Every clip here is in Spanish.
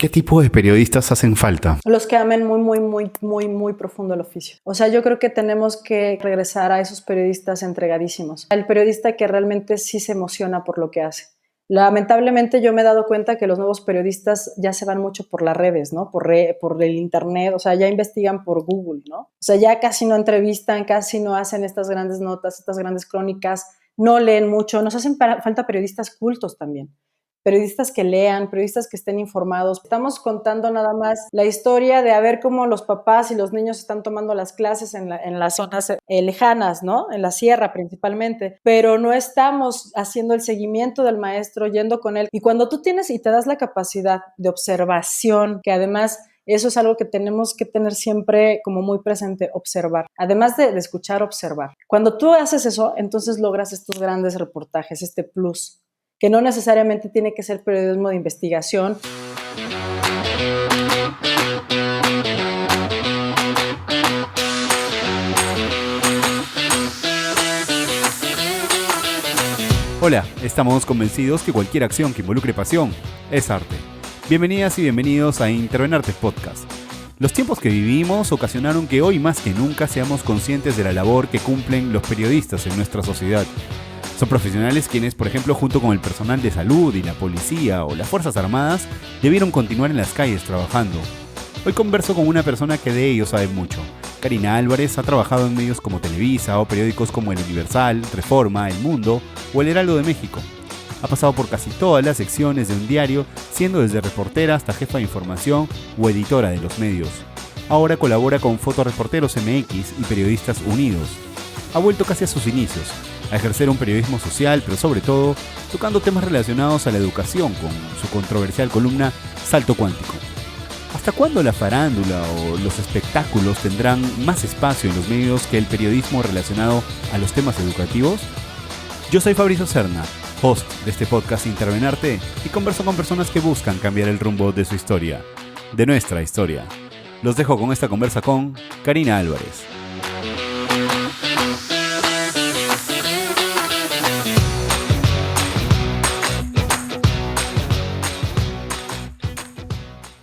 ¿Qué tipo de periodistas hacen falta? Los que amen muy profundo el oficio. O sea, yo creo que tenemos que regresar a esos periodistas entregadísimos. El periodista que realmente sí se emociona por lo que hace. Lamentablemente yo me he dado cuenta que los nuevos periodistas ya se van mucho por las redes, ¿no? Por el internet, o sea, ya investigan por Google, ¿no? O sea, ya casi no entrevistan, casi no hacen estas grandes notas, estas grandes crónicas, no leen mucho. Nos hacen falta periodistas cultos también. Periodistas que lean, periodistas que estén informados. Estamos contando nada más la historia de a ver cómo los papás y los niños están tomando las clases en las zonas lejanas, ¿no? En la sierra principalmente, pero no estamos haciendo el seguimiento del maestro, yendo con él. Y cuando tú tienes y te das la capacidad de observación, que además eso es algo que tenemos que tener siempre como muy presente, observar. Además de escuchar, observar. Cuando tú haces eso, entonces logras estos grandes reportajes, este plus, que no necesariamente tiene que ser periodismo de investigación. Hola, estamos convencidos que cualquier acción que involucre pasión es arte. Bienvenidas y bienvenidos a Intervenarte Podcast. Los tiempos que vivimos ocasionaron que hoy más que nunca seamos conscientes de la labor que cumplen los periodistas en nuestra sociedad. Son profesionales quienes, por ejemplo, junto con el personal de salud y la policía o las Fuerzas Armadas, debieron continuar en las calles trabajando. Hoy converso con una persona que de ello sabe mucho. Karina Álvarez ha trabajado en medios como Televisa o periódicos como El Universal, Reforma, El Mundo o El Heraldo de México. Ha pasado por casi todas las secciones de un diario, siendo desde reportera hasta jefa de información o editora de los medios. Ahora colabora con Fotoreporteros MX y Periodistas Unidos. Ha vuelto casi a sus inicios, a ejercer un periodismo social, pero sobre todo tocando temas relacionados a la educación con su controversial columna Salto Cuántico. ¿Hasta cuándo la farándula o los espectáculos tendrán más espacio en los medios que el periodismo relacionado a los temas educativos? Yo soy Fabricio Serna, host de este podcast Intervenarte, y converso con personas que buscan cambiar el rumbo de su historia, de nuestra historia. Los dejo con esta conversa con Karina Álvarez.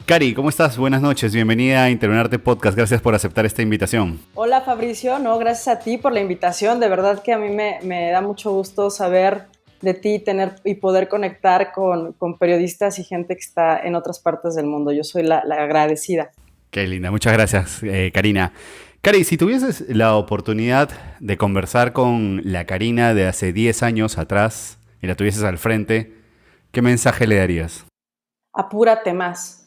Cari, ¿cómo estás? Buenas noches, bienvenida a Intervenarte Podcast, gracias por aceptar esta invitación. Hola Fabricio, no, gracias a ti por la invitación, de verdad que a mí me da mucho gusto saber de ti y poder conectar con periodistas y gente que está en otras partes del mundo. Yo soy la agradecida. Qué linda, muchas gracias, Karina. Cari, si tuvieses la oportunidad de conversar con la Karina de hace 10 años atrás y la tuvieses al frente, ¿qué mensaje le darías? Apúrate más.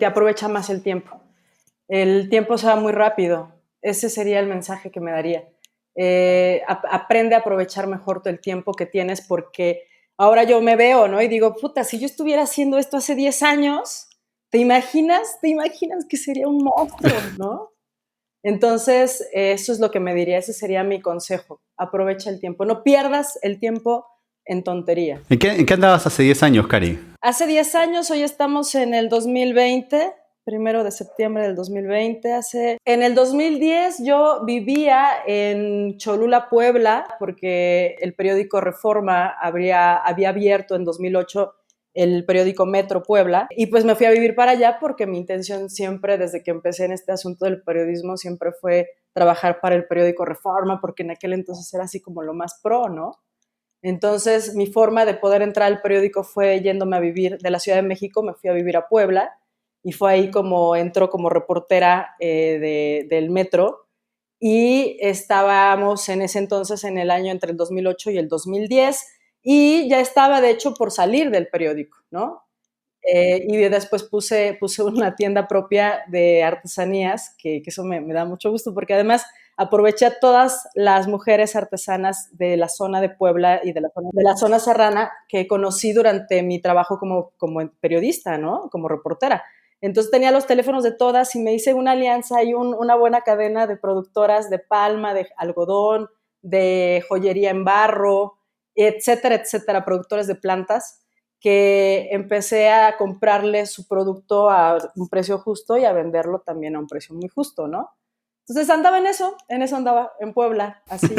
Aprovecha más el tiempo. El tiempo se va muy rápido. Ese sería el mensaje que me daría. Aprende a aprovechar mejor todo el tiempo que tienes, porque ahora yo me veo, ¿no? Y digo, puta, si yo estuviera haciendo esto hace 10 años, ¿te imaginas? ¿Te imaginas que sería un monstruo, no? Entonces, eso es lo que me diría, ese sería mi consejo. Aprovecha el tiempo. No pierdas el tiempo en tontería. ¿En qué andabas hace 10 años, Cari? Hace 10 años, hoy estamos en el 2020, 1 de septiembre del 2020. En el 2010 yo vivía en Cholula, Puebla, porque el periódico Reforma había abierto en 2008 el periódico Metro Puebla, y pues me fui a vivir para allá porque mi intención siempre, desde que empecé en este asunto del periodismo, siempre fue trabajar para el periódico Reforma, porque en aquel entonces era así como lo más pro, ¿no? Entonces, mi forma de poder entrar al periódico fue yéndome a vivir de la Ciudad de México, me fui a vivir a Puebla, y fue ahí como entró como reportera del Metro, y estábamos en ese entonces en el año entre el 2008 y el 2010, y ya estaba de hecho por salir del periódico, ¿no? Y después puse una tienda propia de artesanías, que eso me da mucho gusto, porque además aproveché a todas las mujeres artesanas de la zona de Puebla y de la zona serrana que conocí durante mi trabajo como periodista, ¿no? Como reportera. Entonces tenía los teléfonos de todas y me hice una alianza y una buena cadena de productoras de palma, de algodón, de joyería en barro, etcétera, etcétera, productores de plantas, que empecé a comprarle su producto a un precio justo y a venderlo también a un precio muy justo, ¿no? Entonces andaba en eso andaba, en Puebla, así.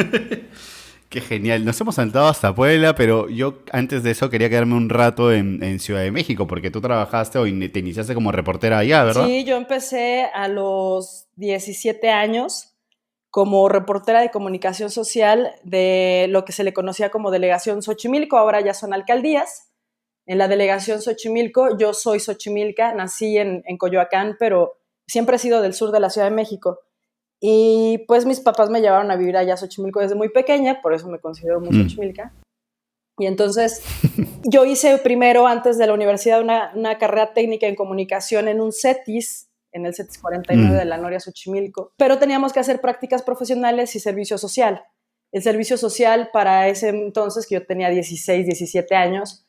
Qué genial. Nos hemos saltado hasta Puebla, pero yo antes de eso quería quedarme un rato en Ciudad de México, porque tú trabajaste o te iniciaste como reportera allá, ¿verdad? Sí, yo empecé a los 17 años como reportera de comunicación social de lo que se le conocía como Delegación Xochimilco, ahora ya son alcaldías. En la Delegación Xochimilco, yo soy xochimilca, nací en Coyoacán, pero siempre he sido del sur de la Ciudad de México. Y pues mis papás me llevaron a vivir allá a Xochimilco desde muy pequeña, por eso me considero muy xochimilca. Y entonces yo hice primero, antes de la universidad, una carrera técnica en comunicación en un CETIS, en el CETIS 49 de la Noria Xochimilco, pero teníamos que hacer prácticas profesionales y servicio social. El servicio social para ese entonces, que yo tenía 16, 17 años,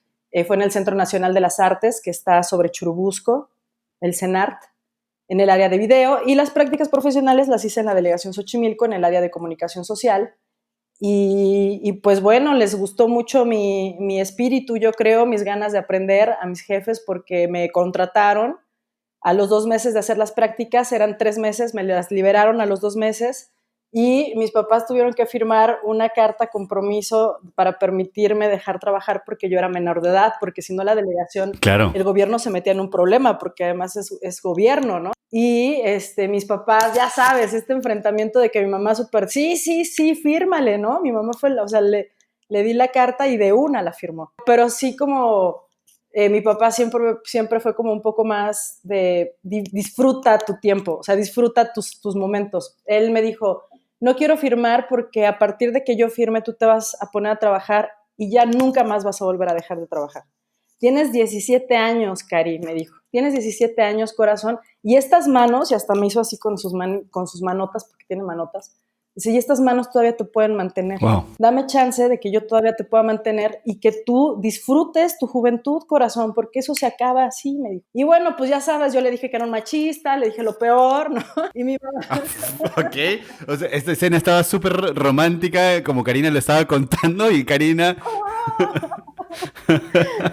fue en el Centro Nacional de las Artes, que está sobre Churubusco, el CENART, en el área de video, y las prácticas profesionales las hice en la Delegación Xochimilco, en el área de comunicación social. Y pues bueno, les gustó mucho mi espíritu, yo creo, mis ganas de aprender a mis jefes, porque me contrataron a los 2 meses de hacer las prácticas, eran 3 meses, me las liberaron a los 2 meses y mis papás tuvieron que firmar una carta compromiso para permitirme dejar trabajar porque yo era menor de edad, porque si no la delegación, Claro. el gobierno se metía en un problema, porque además es gobierno, ¿no? Y mis papás, ya sabes, este enfrentamiento de que mi mamá súper, sí, fírmale, ¿no? Mi mamá fue, o sea, le di la carta y de una la firmó. Pero sí como mi papá siempre fue como un poco más de disfruta tu tiempo, o sea, disfruta tus momentos. Él me dijo, no quiero firmar porque a partir de que yo firme tú te vas a poner a trabajar y ya nunca más vas a volver a dejar de trabajar. Tienes 17 años, Cari, me dijo. Tienes 17 años, corazón, y estas manos, y hasta me hizo así con sus manotas, porque tiene manotas, dice, y estas manos todavía te pueden mantener. Wow. Dame chance de que yo todavía te pueda mantener y que tú disfrutes tu juventud, corazón, porque eso se acaba así, me dijo. Y bueno, pues ya sabes, yo le dije que era un machista, le dije lo peor, ¿no? Y mi mamá... Ok. O sea, esta escena estaba súper romántica, como Karina lo estaba contando, y Karina...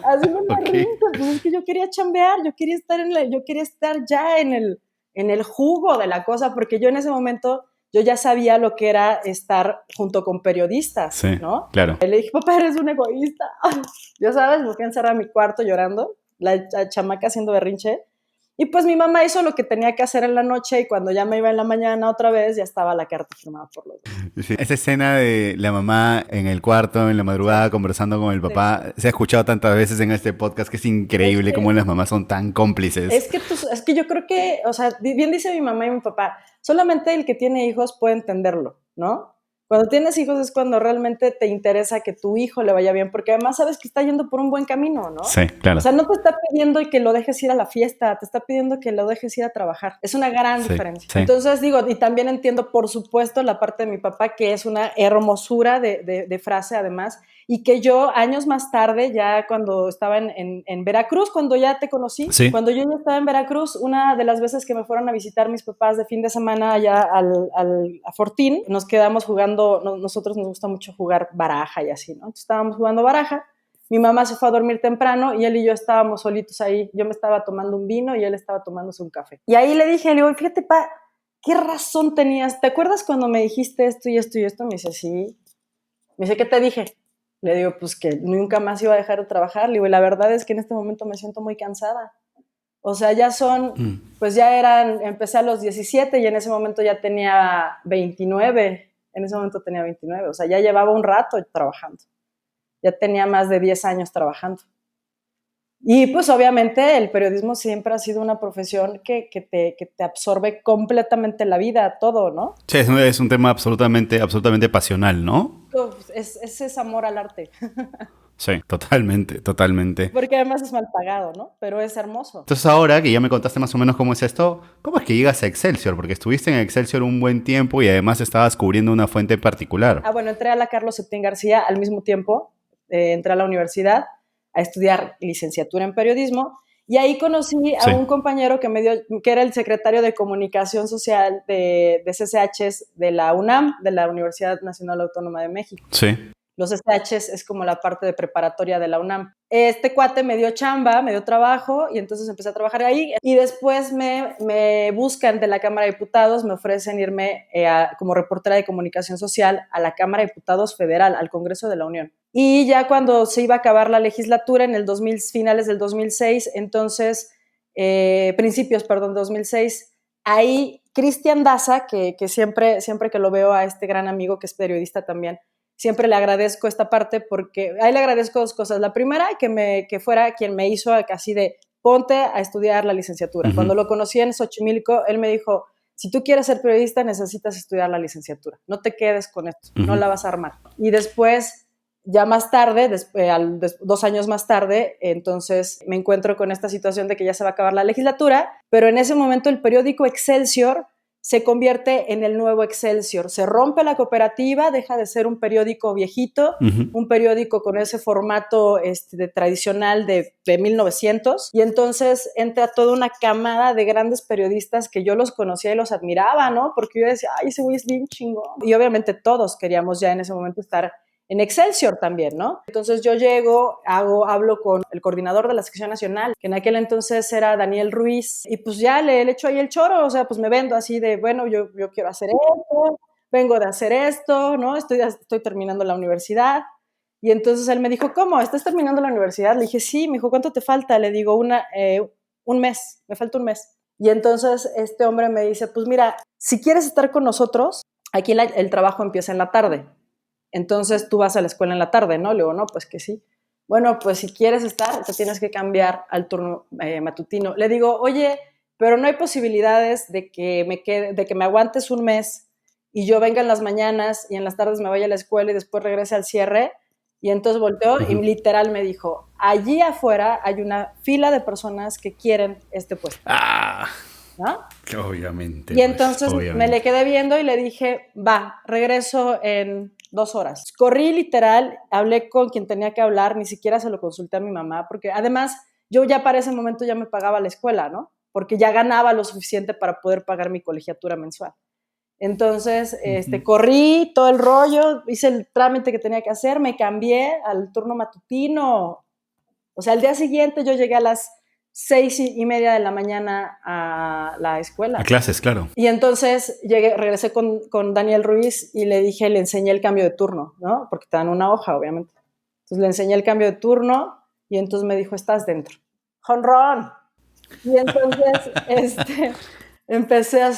Haciendo una Ok. risa, pues es que yo quería chambear, yo quería estar ya en el jugo de la cosa, porque yo en ese momento yo ya sabía lo que era estar junto con periodistas, Sí, ¿no? claro. Y le dije, papá, eres un egoísta. Ya sabes, me fui a encerrar a mi cuarto llorando, la chamaca haciendo berrinche. Y pues mi mamá hizo lo que tenía que hacer en la noche y cuando ya me iba en la mañana otra vez, ya estaba la carta firmada por los dos. Sí. Esa escena de la mamá en el cuarto, en la madrugada, conversando con el papá, se ha escuchado tantas veces en este podcast que es increíble cómo las mamás son tan cómplices. Es que yo creo que, o sea, bien dice mi mamá y mi papá, solamente el que tiene hijos puede entenderlo, ¿no? Cuando tienes hijos es cuando realmente te interesa que tu hijo le vaya bien, porque además sabes que está yendo por un buen camino, ¿no? Sí, claro. O sea, no te está pidiendo que lo dejes ir a la fiesta, te está pidiendo que lo dejes ir a trabajar. Es una gran diferencia. Sí. Entonces digo, y también entiendo, por supuesto, la parte de mi papá, que es una hermosura de frase además, y que yo años más tarde, ya cuando estaba en Veracruz, cuando ya te conocí, Sí. cuando yo ya estaba en Veracruz, una de las veces que me fueron a visitar mis papás de fin de semana allá a Fortín, nos quedamos jugando, nosotros nos gusta mucho jugar baraja y así, ¿no? Entonces estábamos jugando baraja, mi mamá se fue a dormir temprano y él y yo estábamos solitos ahí, yo me estaba tomando un vino y él estaba tomándose un café. Y ahí le dije, fíjate, pa, ¿qué razón tenías? ¿Te acuerdas cuando me dijiste esto y esto y esto? Me dice, sí. Me dice, ¿qué te dije? Le digo, pues que nunca más iba a dejar de trabajar. Le digo, y la verdad es que en este momento me siento muy cansada. O sea, ya son, pues ya empecé a los 17 y en ese momento ya tenía 29. En ese momento tenía 29. O sea, ya llevaba un rato trabajando. Ya tenía más de 10 años trabajando. Y pues obviamente el periodismo siempre ha sido una profesión que te absorbe completamente la vida, todo, ¿no? Sí, es un tema absolutamente pasional, ¿no? Es amor al arte. Sí, totalmente. Porque además es mal pagado, ¿no? Pero es hermoso. Entonces ahora que ya me contaste más o menos cómo es esto, ¿cómo es que llegas a Excelsior? Porque estuviste en Excelsior un buen tiempo y además estabas cubriendo una fuente en particular. Bueno, entré a la Carlos Septién García al mismo tiempo, entré a la universidad a estudiar licenciatura en periodismo y ahí conocí a un compañero que era el secretario de Comunicación Social de CCHs de la UNAM, de la Universidad Nacional Autónoma de México. Sí. Los SHs es como la parte de preparatoria de la UNAM. Este cuate me dio chamba, me dio trabajo y entonces empecé a trabajar ahí y después me buscan de la Cámara de Diputados, me ofrecen irme como reportera de comunicación social a la Cámara de Diputados Federal, al Congreso de la Unión. Y ya cuando se iba a acabar la legislatura, en el 2000, finales del 2006, entonces, principios, 2006, ahí Cristian Daza, que siempre que lo veo a este gran amigo que es periodista también, siempre le agradezco esta parte porque ahí le agradezco dos cosas. La primera, que fuera quien me hizo casi de ponte a estudiar la licenciatura. Uh-huh. Cuando lo conocí en Xochimilco, él me dijo, si tú quieres ser periodista, necesitas estudiar la licenciatura. No te quedes con esto, uh-huh. No la vas a armar. Y después, ya más tarde, 2 años más tarde, entonces me encuentro con esta situación de que ya se va a acabar la legislatura, pero en ese momento el periódico Excelsior se convierte en el nuevo Excelsior. Se rompe la cooperativa, deja de ser un periódico viejito, uh-huh. Un periódico con ese formato tradicional de 1900, y entonces entra toda una camada de grandes periodistas que yo los conocía y los admiraba, ¿no? Porque yo decía, ay, ese güey es bien chingón. Y obviamente todos queríamos ya en ese momento estar en Excelsior también, ¿no? Entonces yo llego, hablo con el coordinador de la sección nacional, que en aquel entonces era Daniel Ruiz, y pues ya le echo ahí el choro, o sea, pues me vendo así de, bueno, yo quiero hacer esto, vengo de hacer esto, ¿no? Estoy terminando la universidad. Y entonces él me dijo, ¿cómo? ¿Estás terminando la universidad? Le dije, sí. Me dijo, ¿cuánto te falta? Le digo, un mes, me falta un mes. Y entonces este hombre me dice, pues mira, si quieres estar con nosotros, aquí el trabajo empieza en la tarde. Entonces tú vas a la escuela en la tarde, ¿no? Le digo, no, pues que sí. Bueno, pues si quieres estar, te tienes que cambiar al turno matutino. Le digo, oye, pero no hay posibilidades de que me aguantes un mes y yo venga en las mañanas y en las tardes me vaya a la escuela y después regrese al cierre. Y entonces volteó y literal me dijo, allí afuera hay una fila de personas que quieren este puesto. ¿No? Obviamente. Y entonces me le quedé viendo y le dije, va, regreso en 2 horas. Corrí literal, hablé con quien tenía que hablar, ni siquiera se lo consulté a mi mamá, porque además yo ya para ese momento ya me pagaba la escuela, ¿no? Porque ya ganaba lo suficiente para poder pagar mi colegiatura mensual. Entonces, corrí todo el rollo, hice el trámite que tenía que hacer, me cambié al turno matutino. O sea, al día siguiente yo llegué a las 6:30 de la mañana a la escuela. A clases, claro. Y entonces regresé con Daniel Ruiz y le enseñé el cambio de turno, ¿no? Porque te dan una hoja, obviamente. Entonces le enseñé el cambio de turno y entonces me dijo, estás dentro. ¡Jonrón! Y entonces empecé a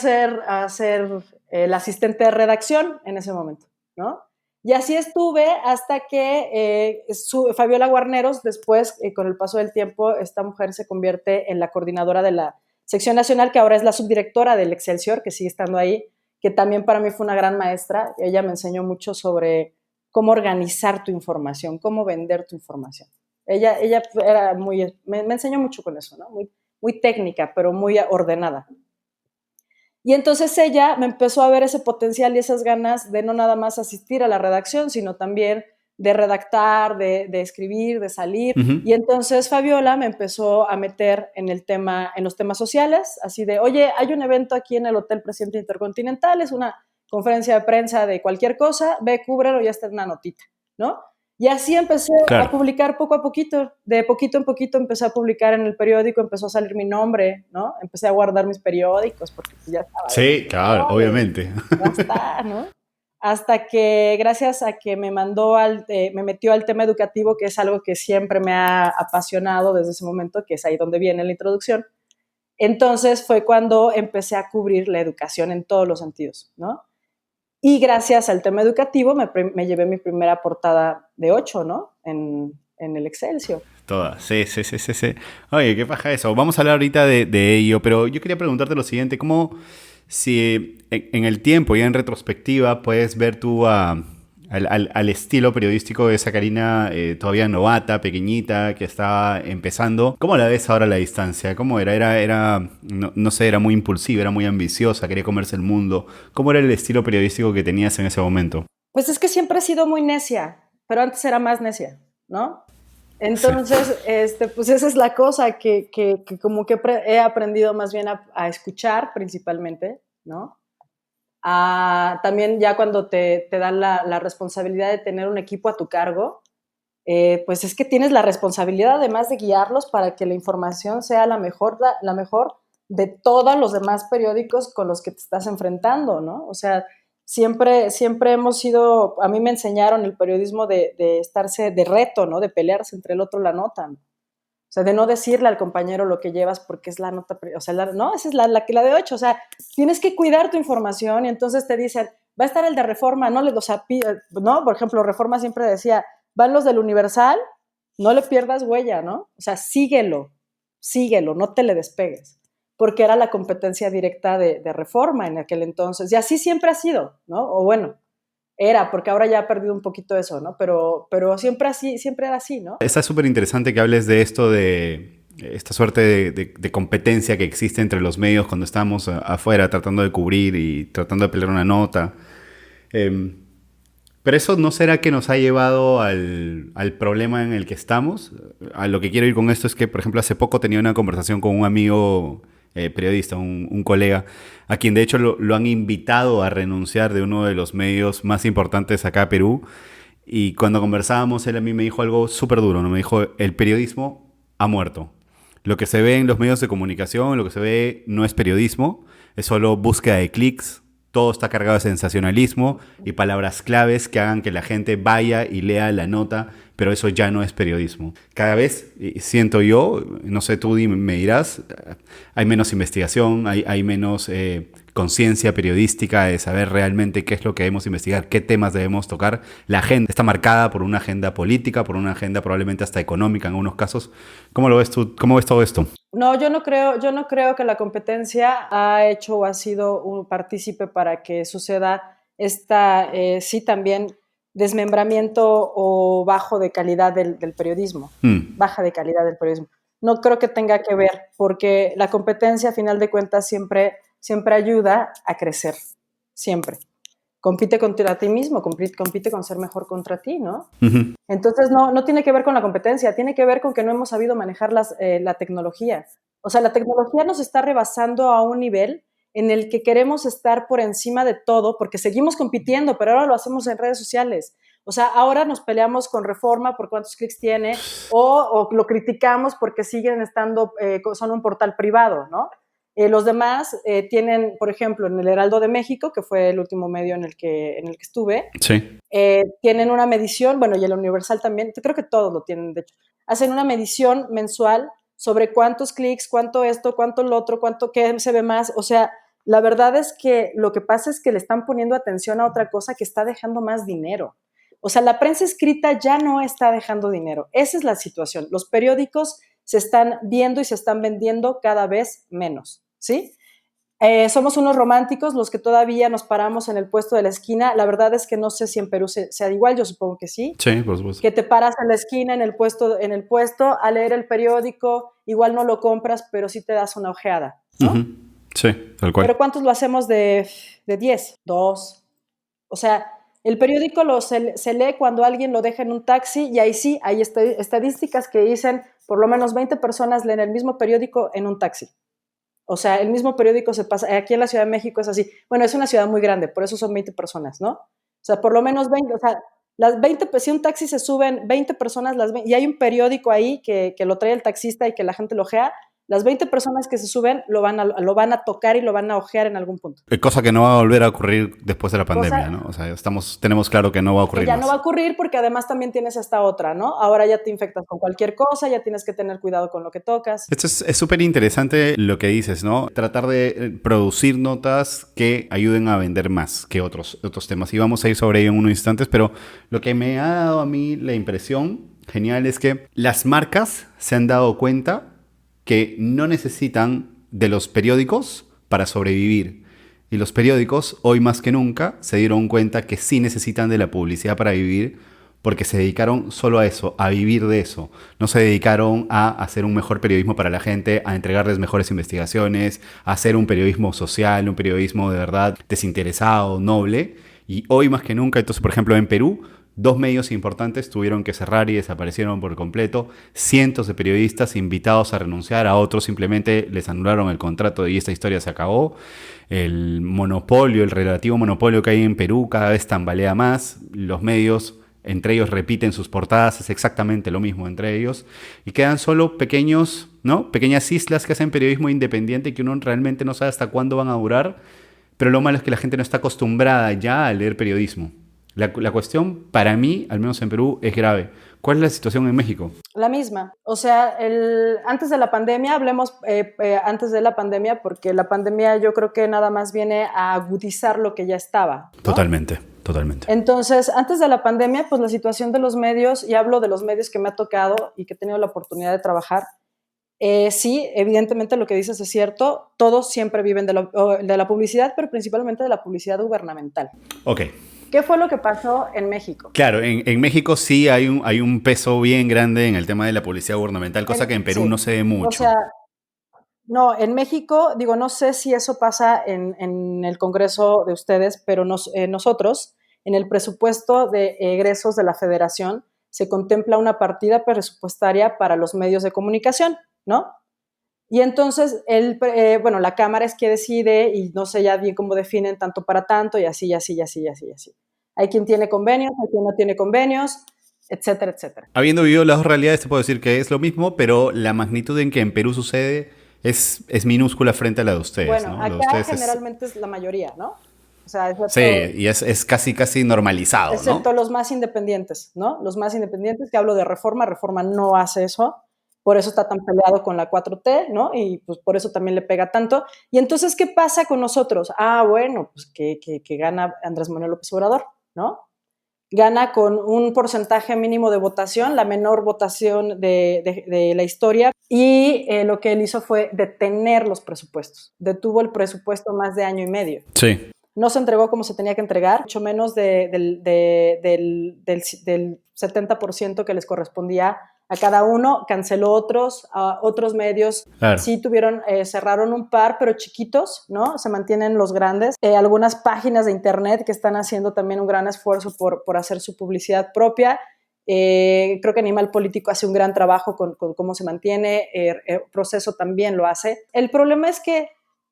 ser el asistente de redacción en ese momento, ¿no? Y así estuve hasta que Fabiola Guarneros, después, con el paso del tiempo, esta mujer se convierte en la coordinadora de la sección nacional, que ahora es la subdirectora del Excelsior, que sigue estando ahí, que también para mí fue una gran maestra. Ella me enseñó mucho sobre cómo organizar tu información, cómo vender tu información. Ella era me enseñó mucho con eso, ¿no? Muy, muy técnica, pero muy ordenada. Y entonces ella me empezó a ver ese potencial y esas ganas de no nada más asistir a la redacción, sino también de redactar, de escribir, de salir. Uh-huh. Y entonces Fabiola me empezó a meter en los temas sociales, así de, oye, hay un evento aquí en el Hotel Presidente Intercontinental, es una conferencia de prensa de cualquier cosa, ve, cúbrelo, ya está en una notita, ¿no? Y así empecé a publicar poco a poquito, de poquito en poquito empecé a publicar en el periódico, empezó a salir mi nombre, ¿no? Empecé a guardar mis periódicos porque ya estaba. Sí, claro, obviamente. Ya está, ¿no? Hasta que gracias a que me metió al tema educativo, que es algo que siempre me ha apasionado desde ese momento, que es ahí donde viene la introducción. Entonces fue cuando empecé a cubrir la educación en todos los sentidos, ¿no? Y gracias al tema educativo me llevé mi primera portada de 8, ¿no? En el Excelsior. Todas, sí. Oye, qué paja eso. Vamos a hablar ahorita de ello, pero yo quería preguntarte lo siguiente. ¿Cómo, si en el tiempo, ya en retrospectiva, puedes ver tú al estilo periodístico de esa Karina todavía novata, pequeñita, que estaba empezando? ¿Cómo la ves ahora a la distancia? ¿Cómo era no sé, era muy impulsiva, era muy ambiciosa, quería comerse el mundo? ¿Cómo era el estilo periodístico que tenías en ese momento? Pues es que siempre he sido muy necia, pero antes era más necia, ¿no? Entonces, sí. Pues esa es la cosa que como que he aprendido más bien a escuchar principalmente, ¿no? también ya cuando te dan la responsabilidad de tener un equipo a tu cargo, pues es que tienes la responsabilidad además de guiarlos para que la información sea la mejor de todos los demás periódicos con los que te estás enfrentando, ¿no? O sea, siempre hemos sido, a mí me enseñaron el periodismo de estarse de reto, ¿no? De pelearse entre el otro la nota, ¿no? O sea, de no decirle al compañero lo que llevas porque es la nota, o sea, no, esa es la de 8, o sea, tienes que cuidar tu información y entonces te dicen, va a estar el de Reforma, no, o sea, no, por ejemplo, Reforma siempre decía, van los del Universal, no le pierdas huella, ¿no? O sea, síguelo, no te le despegues, porque era la competencia directa de Reforma en aquel entonces, y así siempre ha sido, ¿no? O bueno, era, porque ahora ya ha perdido un poquito eso, ¿no? Pero siempre era así, ¿no? Está súper interesante que hables de esto, de esta suerte de competencia que existe entre los medios cuando estamos afuera tratando de cubrir y tratando de pelear una nota. Pero eso no será que nos ha llevado al problema en el que estamos. A lo que quiero ir con esto es que, por ejemplo, hace poco tenía una conversación con un amigo periodista, un colega, a quien de hecho lo han invitado a renunciar de uno de los medios más importantes acá en Perú. Y cuando conversábamos, él a mí me dijo algo súper duro, ¿no? Me dijo, el periodismo ha muerto. Lo que se ve en los medios de comunicación, lo que se ve no es periodismo, es solo búsqueda de clics. Todo está cargado de sensacionalismo y palabras claves que hagan que la gente vaya y lea la nota, pero eso ya no es periodismo. Cada vez, siento yo, no sé, tú me dirás, hay menos investigación, hay menos conciencia periodística de saber realmente qué es lo que debemos investigar, qué temas debemos tocar. La agenda está marcada por una agenda política, por una agenda probablemente hasta económica en algunos casos. ¿Cómo lo ves tú? ¿Cómo ves todo esto? No, yo no creo que la competencia ha hecho o ha sido un partícipe para que suceda esta, sí, también desmembramiento o bajo de calidad del periodismo, baja de calidad del periodismo. No creo que tenga que ver, porque la competencia, a final de cuentas, siempre ayuda a crecer, siempre. Compite contra ti mismo, compite con ser mejor contra ti, ¿no? Uh-huh. Entonces, no tiene que ver con la competencia, tiene que ver con que no hemos sabido manejar la tecnología. O sea, la tecnología nos está rebasando a un nivel en el que queremos estar por encima de todo, porque seguimos compitiendo, pero ahora lo hacemos en redes sociales. O sea, ahora nos peleamos con Reforma por cuántos clics tiene, o lo criticamos porque siguen estando, son un portal privado, ¿no? Los demás tienen, por ejemplo, en el Heraldo de México, que fue el último medio en el que estuve, sí. Tienen una medición, bueno, y el Universal también, creo que todos lo tienen, de hecho, hacen una medición mensual sobre cuántos clics, cuánto esto, cuánto lo otro, qué se ve más. O sea, la verdad es que lo que pasa es que le están poniendo atención a otra cosa que está dejando más dinero. O sea, la prensa escrita ya no está dejando dinero. Esa es la situación. Los periódicos se están viendo y se están vendiendo cada vez menos. ¿Sí? Somos unos románticos los que todavía nos paramos en el puesto de la esquina. La verdad es que no sé si en Perú sea igual, yo supongo que sí. Sí, por supuesto. Que te paras en la esquina, en el puesto a leer el periódico, igual no lo compras, pero sí te das una ojeada, ¿no? Uh-huh. Sí, tal cual. Pero ¿cuántos lo hacemos de 10? 2. O sea, el periódico se lee cuando alguien lo deja en un taxi y ahí sí, hay estadísticas que dicen por lo menos 20 personas leen el mismo periódico en un taxi. O sea, el mismo periódico se pasa, aquí en la Ciudad de México es así. Bueno, es una ciudad muy grande, por eso son 20 personas, ¿no? O sea, por lo menos 20, o sea, las 20, si un taxi se suben 20 personas, y hay un periódico ahí que lo trae el taxista y que la gente lo ojea, las 20 personas que se suben lo van a tocar y lo van a ojear en algún punto. Cosa que no va a volver a ocurrir después de la pandemia, ¿no? O sea, tenemos claro que no va a ocurrir ya más. No va a ocurrir porque además también tienes esta otra, ¿no? Ahora ya te infectas con cualquier cosa, ya tienes que tener cuidado con lo que tocas. Esto es súper interesante lo que dices, ¿no? Tratar de producir notas que ayuden a vender más que otros temas. Y vamos a ir sobre ello en unos instantes, pero lo que me ha dado a mí la impresión genial es que las marcas se han dado cuenta que no necesitan de los periódicos para sobrevivir. Y los periódicos, hoy más que nunca, se dieron cuenta que sí necesitan de la publicidad para vivir, porque se dedicaron solo a eso, a vivir de eso. No se dedicaron a hacer un mejor periodismo para la gente, a entregarles mejores investigaciones, a hacer un periodismo social, un periodismo de verdad desinteresado, noble. Y hoy más que nunca, entonces, por ejemplo, en Perú, 2 medios importantes tuvieron que cerrar y desaparecieron por completo. Cientos de periodistas invitados a renunciar, a otros simplemente les anularon el contrato y esta historia se acabó. El monopolio, el relativo monopolio que hay en Perú cada vez tambalea más. Los medios, entre ellos, repiten sus portadas, es exactamente lo mismo entre ellos. Y quedan solo pequeños, ¿no? Pequeñas islas que hacen periodismo independiente que uno realmente no sabe hasta cuándo van a durar. Pero lo malo es que la gente no está acostumbrada ya a leer periodismo. La cuestión, para mí, al menos en Perú, es grave. ¿Cuál es la situación en México? La misma. O sea, antes de la pandemia, hablemos antes de la pandemia, porque la pandemia yo creo que nada más viene a agudizar lo que ya estaba, ¿no? Totalmente, totalmente. Entonces, antes de la pandemia, pues la situación de los medios, y hablo de los medios que me ha tocado y que he tenido la oportunidad de trabajar, sí, evidentemente lo que dices es cierto, todos siempre viven de la publicidad, pero principalmente de la publicidad gubernamental. Ok. ¿Qué fue lo que pasó en México? Claro, en México sí hay un peso bien grande en el tema de la publicidad gubernamental, cosa que en Perú Sí, no se ve o mucho. sea, no, en México, digo, no sé si eso pasa en el Congreso de ustedes, pero nosotros, en el presupuesto de egresos de la Federación, se contempla una partida presupuestaria para los medios de comunicación, ¿no? Y entonces, bueno, la Cámara es que decide y no sé ya bien cómo definen tanto para tanto y así, y así, y así, y así, y así. Hay quien tiene convenios, hay quien no tiene convenios, etcétera, etcétera. Habiendo vivido las dos realidades, te puedo decir que es lo mismo, pero la magnitud en que en Perú sucede es minúscula frente a la de ustedes, Bueno, ¿no? Lo de acá ustedes es... generalmente es la mayoría, ¿no? O sea, Sí, y es casi, casi normalizado, excepto ¿no? los más independientes, ¿no? Los más independientes, que hablo de Reforma, Reforma no hace eso, por eso está tan peleado con la 4T, ¿no? Y pues por eso también le pega tanto. Y entonces, ¿qué pasa con nosotros? Ah, bueno, pues que gana Andrés Manuel López Obrador, ¿no? Gana con un porcentaje mínimo de votación, la menor votación de la historia, y lo que él hizo fue detener los presupuestos. Detuvo el presupuesto más de año y medio. Sí. No se entregó como se tenía que entregar, mucho menos del 70% que les correspondía a cada uno, canceló otros medios Claro. sí tuvieron, cerraron un par, pero chiquitos, ¿no? Se mantienen los grandes. Algunas páginas de internet que están haciendo también un gran esfuerzo por hacer su publicidad propia. Creo que Animal Político hace un gran trabajo con cómo se mantiene, Proceso también lo hace. El problema es que,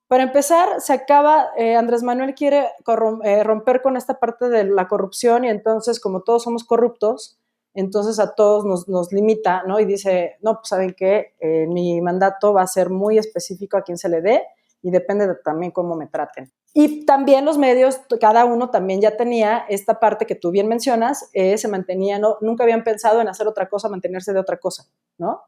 para empezar, se acaba, Andrés Manuel quiere romper con esta parte de la corrupción y entonces, como todos somos corruptos, entonces a todos nos limita, ¿no? Y dice, no, pues saben que mi mandato va a ser muy específico a quien se le dé y depende de también cómo me traten. Y también los medios, cada uno también ya tenía esta parte que tú bien mencionas, se mantenía, ¿no? Nunca habían pensado en hacer otra cosa, mantenerse de otra cosa, ¿no?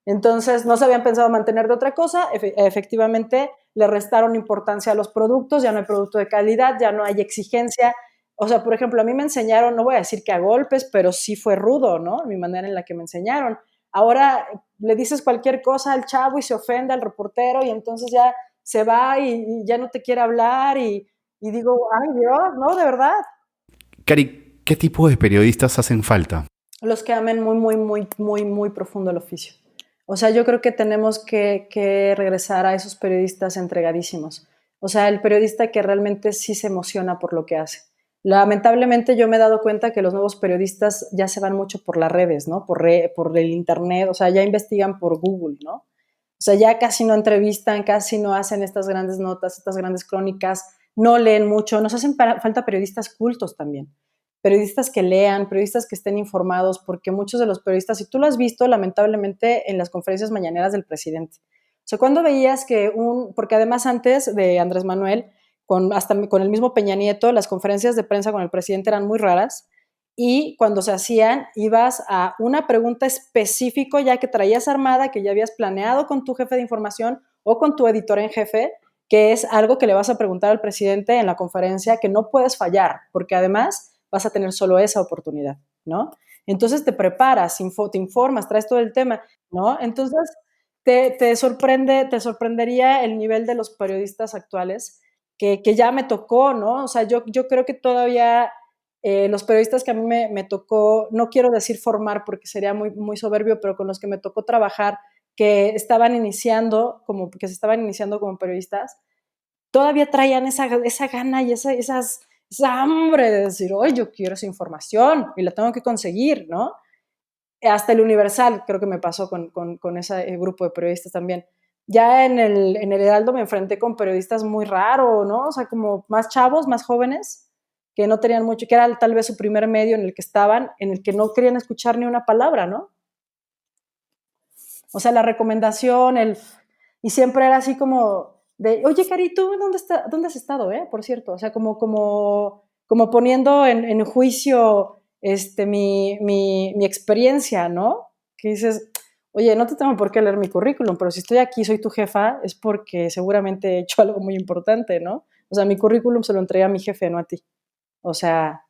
Entonces, no se habían pensado mantener de otra cosa, efectivamente le restaron importancia a los productos, ya no hay producto de calidad, ya no hay exigencia. O sea, por ejemplo, a mí me enseñaron, no voy a decir que a golpes, pero sí fue rudo, ¿no? Mi manera en la que me enseñaron. Ahora le dices cualquier cosa al chavo y se ofende al reportero y entonces ya se va y ya no te quiere hablar y digo, ay Dios, no, de verdad. Cari, ¿qué tipo de periodistas hacen falta? Los que amen muy, muy, muy, muy, muy profundo el oficio. O sea, yo creo que tenemos que regresar a esos periodistas entregadísimos. O sea, el periodista que realmente sí se emociona por lo que hace. Lamentablemente yo me he dado cuenta que los nuevos periodistas ya se van mucho por las redes, ¿no? Por el internet, o sea, ya investigan por Google, ¿no? O sea, ya casi no entrevistan, casi no hacen estas grandes notas, estas grandes crónicas, no leen mucho, nos hacen falta periodistas cultos también, periodistas que lean, periodistas que estén informados, porque muchos de los periodistas, si tú lo has visto, lamentablemente, en las conferencias mañaneras del presidente. O sea, cuando veías porque además antes de Andrés Manuel, hasta con el mismo Peña Nieto, las conferencias de prensa con el presidente eran muy raras, y cuando se hacían, ibas a una pregunta específica ya que traías armada, que ya habías planeado con tu jefe de información o con tu editor en jefe, que es algo que le vas a preguntar al presidente en la conferencia que no puedes fallar, porque además vas a tener solo esa oportunidad, ¿no? Entonces te preparas, te informas, traes todo el tema, ¿no? Entonces te sorprendería el nivel de los periodistas actuales que ya me tocó, ¿no? O sea, yo creo que todavía los periodistas que a mí me tocó, no quiero decir formar porque sería muy, muy soberbio, pero con los que me tocó trabajar, que se estaban iniciando como periodistas, todavía traían esa gana y esa hambre de decir, oye, yo quiero esa información y la tengo que conseguir, ¿no? Hasta el Universal, creo que me pasó con ese grupo de periodistas también. Ya en el Heraldo me enfrenté con periodistas muy raros, ¿no? O sea, como más chavos, más jóvenes, que no tenían mucho, que era tal vez su primer medio en el que estaban, en el que no querían escuchar ni una palabra, ¿no? O sea, la recomendación, y siempre era así como de, oye, Cari, ¿tú dónde has estado, por cierto? O sea, como poniendo en juicio mi experiencia, ¿no? Que dices, oye, no te tengo por qué leer mi currículum, pero si estoy aquí, soy tu jefa, es porque seguramente he hecho algo muy importante, ¿no? O sea, mi currículum se lo entregué a mi jefe, no a ti. O sea,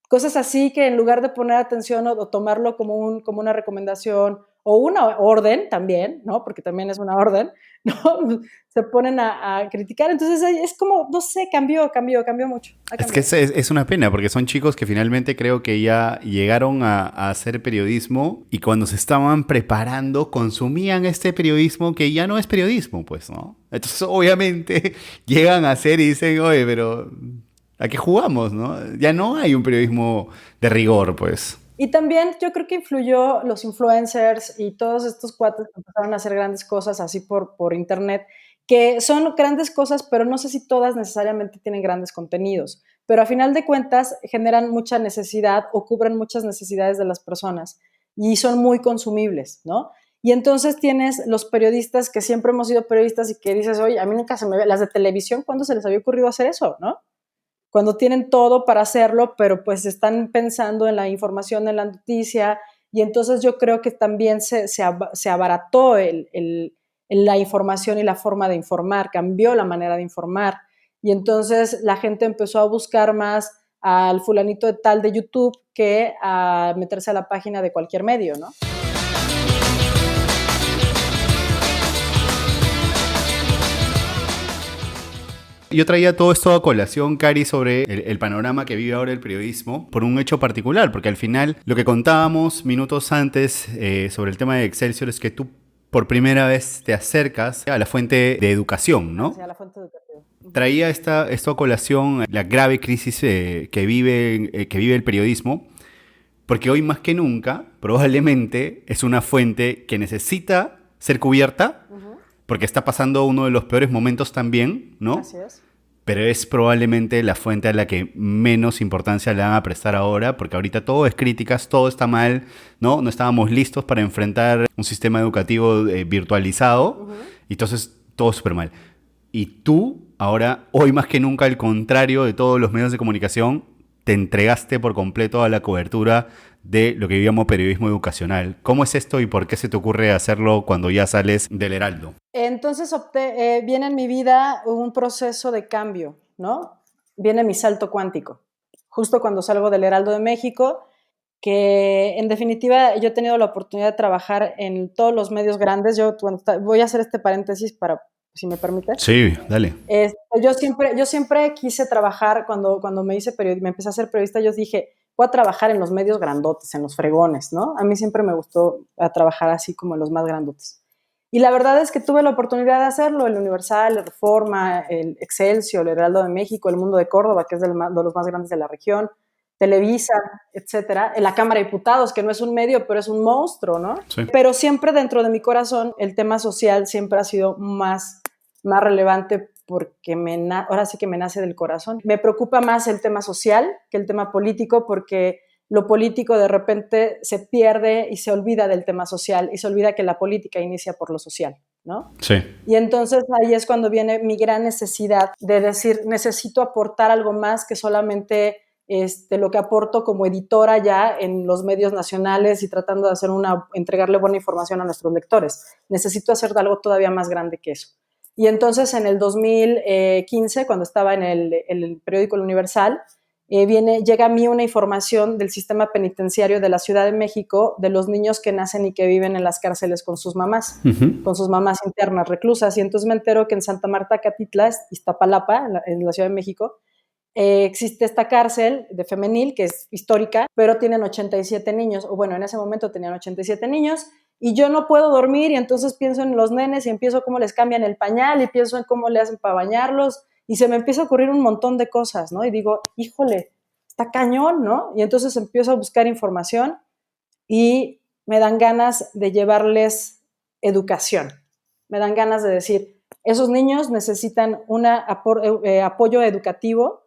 cosas así que en lugar de poner atención o tomarlo como una recomendación o una orden también, ¿no? Porque también es una orden, ¿no? Se ponen a criticar. Entonces es como, no sé, cambió mucho. Ha Es que cambiado. es una pena, porque son chicos que finalmente creo que ya llegaron a hacer periodismo y cuando se estaban preparando consumían este periodismo que ya no es periodismo, pues, ¿no? Entonces, obviamente, llegan a hacer y dicen, oye, pero ¿a qué jugamos, no? Ya no hay un periodismo de rigor, pues. Y también yo creo que influyó los influencers y todos estos cuates que empezaron a hacer grandes cosas así por internet, que son grandes cosas, pero no sé si todas necesariamente tienen grandes contenidos. Pero a final de cuentas generan mucha necesidad o cubren muchas necesidades de las personas y son muy consumibles, ¿no? Y entonces tienes los periodistas que siempre hemos sido periodistas y que dices, oye, a mí nunca se me ve, las de televisión, ¿cuándo se les había ocurrido hacer eso, no? Cuando tienen todo para hacerlo, pero pues están pensando en la información, en la noticia, y entonces yo creo que también se abarató la información y la forma de informar, cambió la manera de informar, y entonces la gente empezó a buscar más al fulanito de tal de YouTube que a meterse a la página de cualquier medio, ¿no? Yo traía todo esto a colación, Cari, sobre el panorama que vive ahora el periodismo por un hecho particular, porque al final lo que contábamos minutos antes sobre el tema de Excelsior es que tú por primera vez te acercas a la fuente de educación, ¿no? Hacia la fuente educativa. Traía esto a colación la grave crisis que vive el periodismo, porque hoy más que nunca probablemente es una fuente que necesita ser cubierta, porque está pasando uno de los peores momentos también, ¿no? Así es. Pero es probablemente la fuente a la que menos importancia le van a prestar ahora, porque ahorita todo es críticas, todo está mal, ¿no? No estábamos listos para enfrentar un sistema educativo virtualizado, y entonces todo es súper mal. Y tú, ahora, hoy más que nunca, al contrario de todos los medios de comunicación, te entregaste por completo a la cobertura de lo que vivíamos periodismo educacional. ¿Cómo es esto y por qué se te ocurre hacerlo cuando ya sales del Heraldo? Entonces viene en mi vida un proceso de cambio, ¿no? Viene mi salto cuántico. Justo cuando salgo del Heraldo de México, que en definitiva yo he tenido la oportunidad de trabajar en todos los medios grandes. Voy a hacer este paréntesis para, si me permites. Sí, dale. Yo siempre quise trabajar, cuando me empecé a ser periodista, yo dije, voy a trabajar en los medios grandotes, en los fregones, ¿no? A mí siempre me gustó trabajar así como en los más grandotes. Y la verdad es que tuve la oportunidad de hacerlo, el Universal, el Reforma, el Excelsior, el Heraldo de México, el Mundo de Córdoba, que es de los más grandes de la región, Televisa, etcétera, en la Cámara de Diputados, que no es un medio, pero es un monstruo, ¿no? Sí. Pero siempre dentro de mi corazón el tema social siempre ha sido más relevante porque ahora sí que me nace del corazón. Me preocupa más el tema social que el tema político, porque lo político de repente se pierde y se olvida del tema social y se olvida que la política inicia por lo social, ¿no? Sí. Y entonces ahí es cuando viene mi gran necesidad de decir, necesito aportar algo más que solamente lo que aporto como editora ya en los medios nacionales y tratando de entregarle buena información a nuestros lectores. Necesito hacer algo todavía más grande que eso. Y entonces en el 2015, cuando estaba en el periódico El Universal, llega a mí una información del sistema penitenciario de la Ciudad de México de los niños que nacen y que viven en las cárceles con sus mamás internas reclusas. Y entonces me entero que en Santa Marta, Catitla, Iztapalapa, en la Ciudad de México, existe esta cárcel de femenil que es histórica, pero tienen 87 niños, o bueno, en ese momento tenían 87 niños, y yo no puedo dormir y entonces pienso en los nenes y empiezo cómo les cambian el pañal y pienso en cómo le hacen para bañarlos Y se me empieza a ocurrir un montón de cosas, ¿no? Y digo, híjole, está cañón, ¿no? Y entonces empiezo a buscar información y me dan ganas de llevarles educación. Me dan ganas de decir, esos niños necesitan un apoyo educativo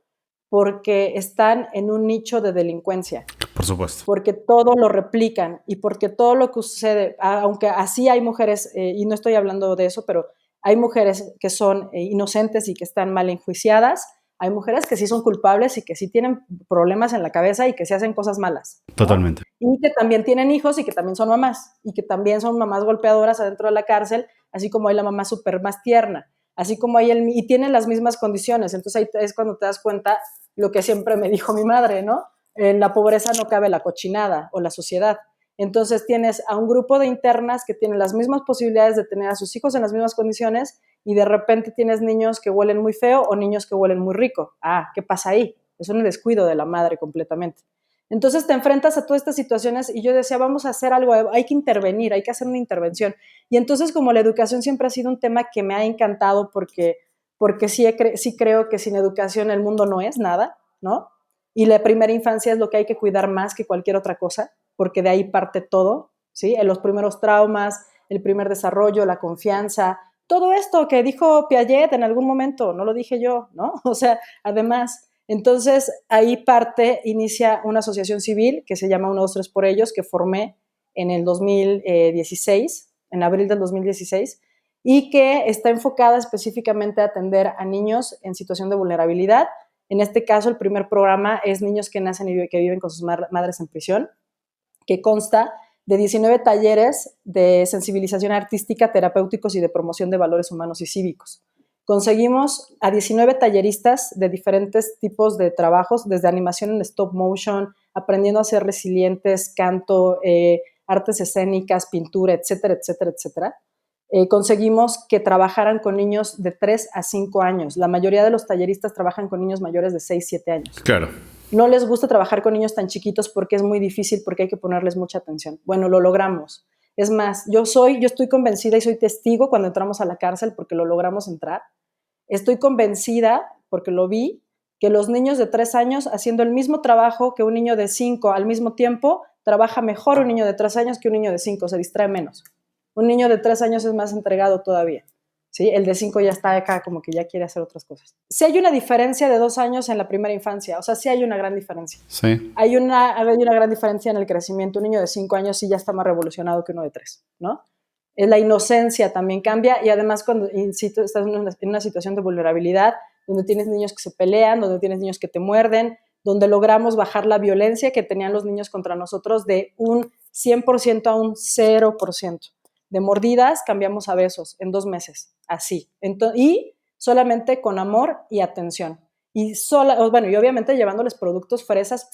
porque están en un nicho de delincuencia. Por supuesto. Porque todo lo replican y porque todo lo que sucede, aunque así hay mujeres, y no estoy hablando de eso, pero hay mujeres que son inocentes y que están mal enjuiciadas, hay mujeres que sí son culpables y que sí tienen problemas en la cabeza y que sí hacen cosas malas, ¿no? Totalmente. Y que también tienen hijos y que también son mamás y que también son mamás golpeadoras adentro de la cárcel, así como hay la mamá súper más tierna, así como hay y tienen las mismas condiciones. Entonces ahí es cuando te das cuenta lo que siempre me dijo mi madre, ¿no? En la pobreza no cabe la cochinada o la suciedad. Entonces tienes a un grupo de internas que tienen las mismas posibilidades de tener a sus hijos en las mismas condiciones y de repente tienes niños que huelen muy feo o niños que huelen muy rico. Ah, ¿qué pasa ahí? Es un descuido de la madre completamente. Entonces te enfrentas a todas estas situaciones y yo decía, vamos a hacer algo, hay que intervenir, hay que hacer una intervención. Y entonces como la educación siempre ha sido un tema que me ha encantado porque sí creo que sin educación el mundo no es nada, ¿no? Y la primera infancia es lo que hay que cuidar más que cualquier otra cosa, porque de ahí parte todo, ¿sí? En los primeros traumas, el primer desarrollo, la confianza, todo esto que dijo Piaget en algún momento, no lo dije yo, ¿no? O sea, además, entonces ahí inicia una asociación civil que se llama 1, 2, 3 por ellos, que formé en el 2016, en abril del 2016, y que está enfocada específicamente a atender a niños en situación de vulnerabilidad. En este caso, el primer programa es niños que nacen y que viven con sus madres en prisión, que consta de 19 talleres de sensibilización artística, terapéuticos y de promoción de valores humanos y cívicos. Conseguimos a 19 talleristas de diferentes tipos de trabajos, desde animación en stop motion, aprendiendo a ser resilientes, canto, artes escénicas, pintura, etcétera, etcétera, etcétera. Conseguimos que trabajaran con niños de 3 a 5 años. La mayoría de los talleristas trabajan con niños mayores de 6, 7 años. Claro. No les gusta trabajar con niños tan chiquitos porque es muy difícil, porque hay que ponerles mucha atención. Bueno, lo logramos. Es más, yo estoy convencida y soy testigo cuando entramos a la cárcel porque lo logramos entrar. Estoy convencida, porque lo vi, que los niños de 3 años haciendo el mismo trabajo que un niño de 5 al mismo tiempo, trabaja mejor un niño de 3 años que un niño de 5, se distrae menos. Un niño de 3 años es más entregado todavía. ¿Sí? El de 5 ya está acá como que ya quiere hacer otras cosas. Sí hay una diferencia de 2 años en la primera infancia, o sea, sí hay una gran diferencia. Sí. Hay una gran diferencia en el crecimiento. Un niño de 5 años sí ya está más revolucionado que uno de 3, ¿no? La inocencia también cambia y además cuando estás en una situación de vulnerabilidad, donde tienes niños que se pelean, donde tienes niños que te muerden, donde logramos bajar la violencia que tenían los niños contra nosotros de un 100% a un 0%. De mordidas cambiamos a besos en 2 meses, así. Y solamente con amor y atención. Y obviamente llevándoles productos fresas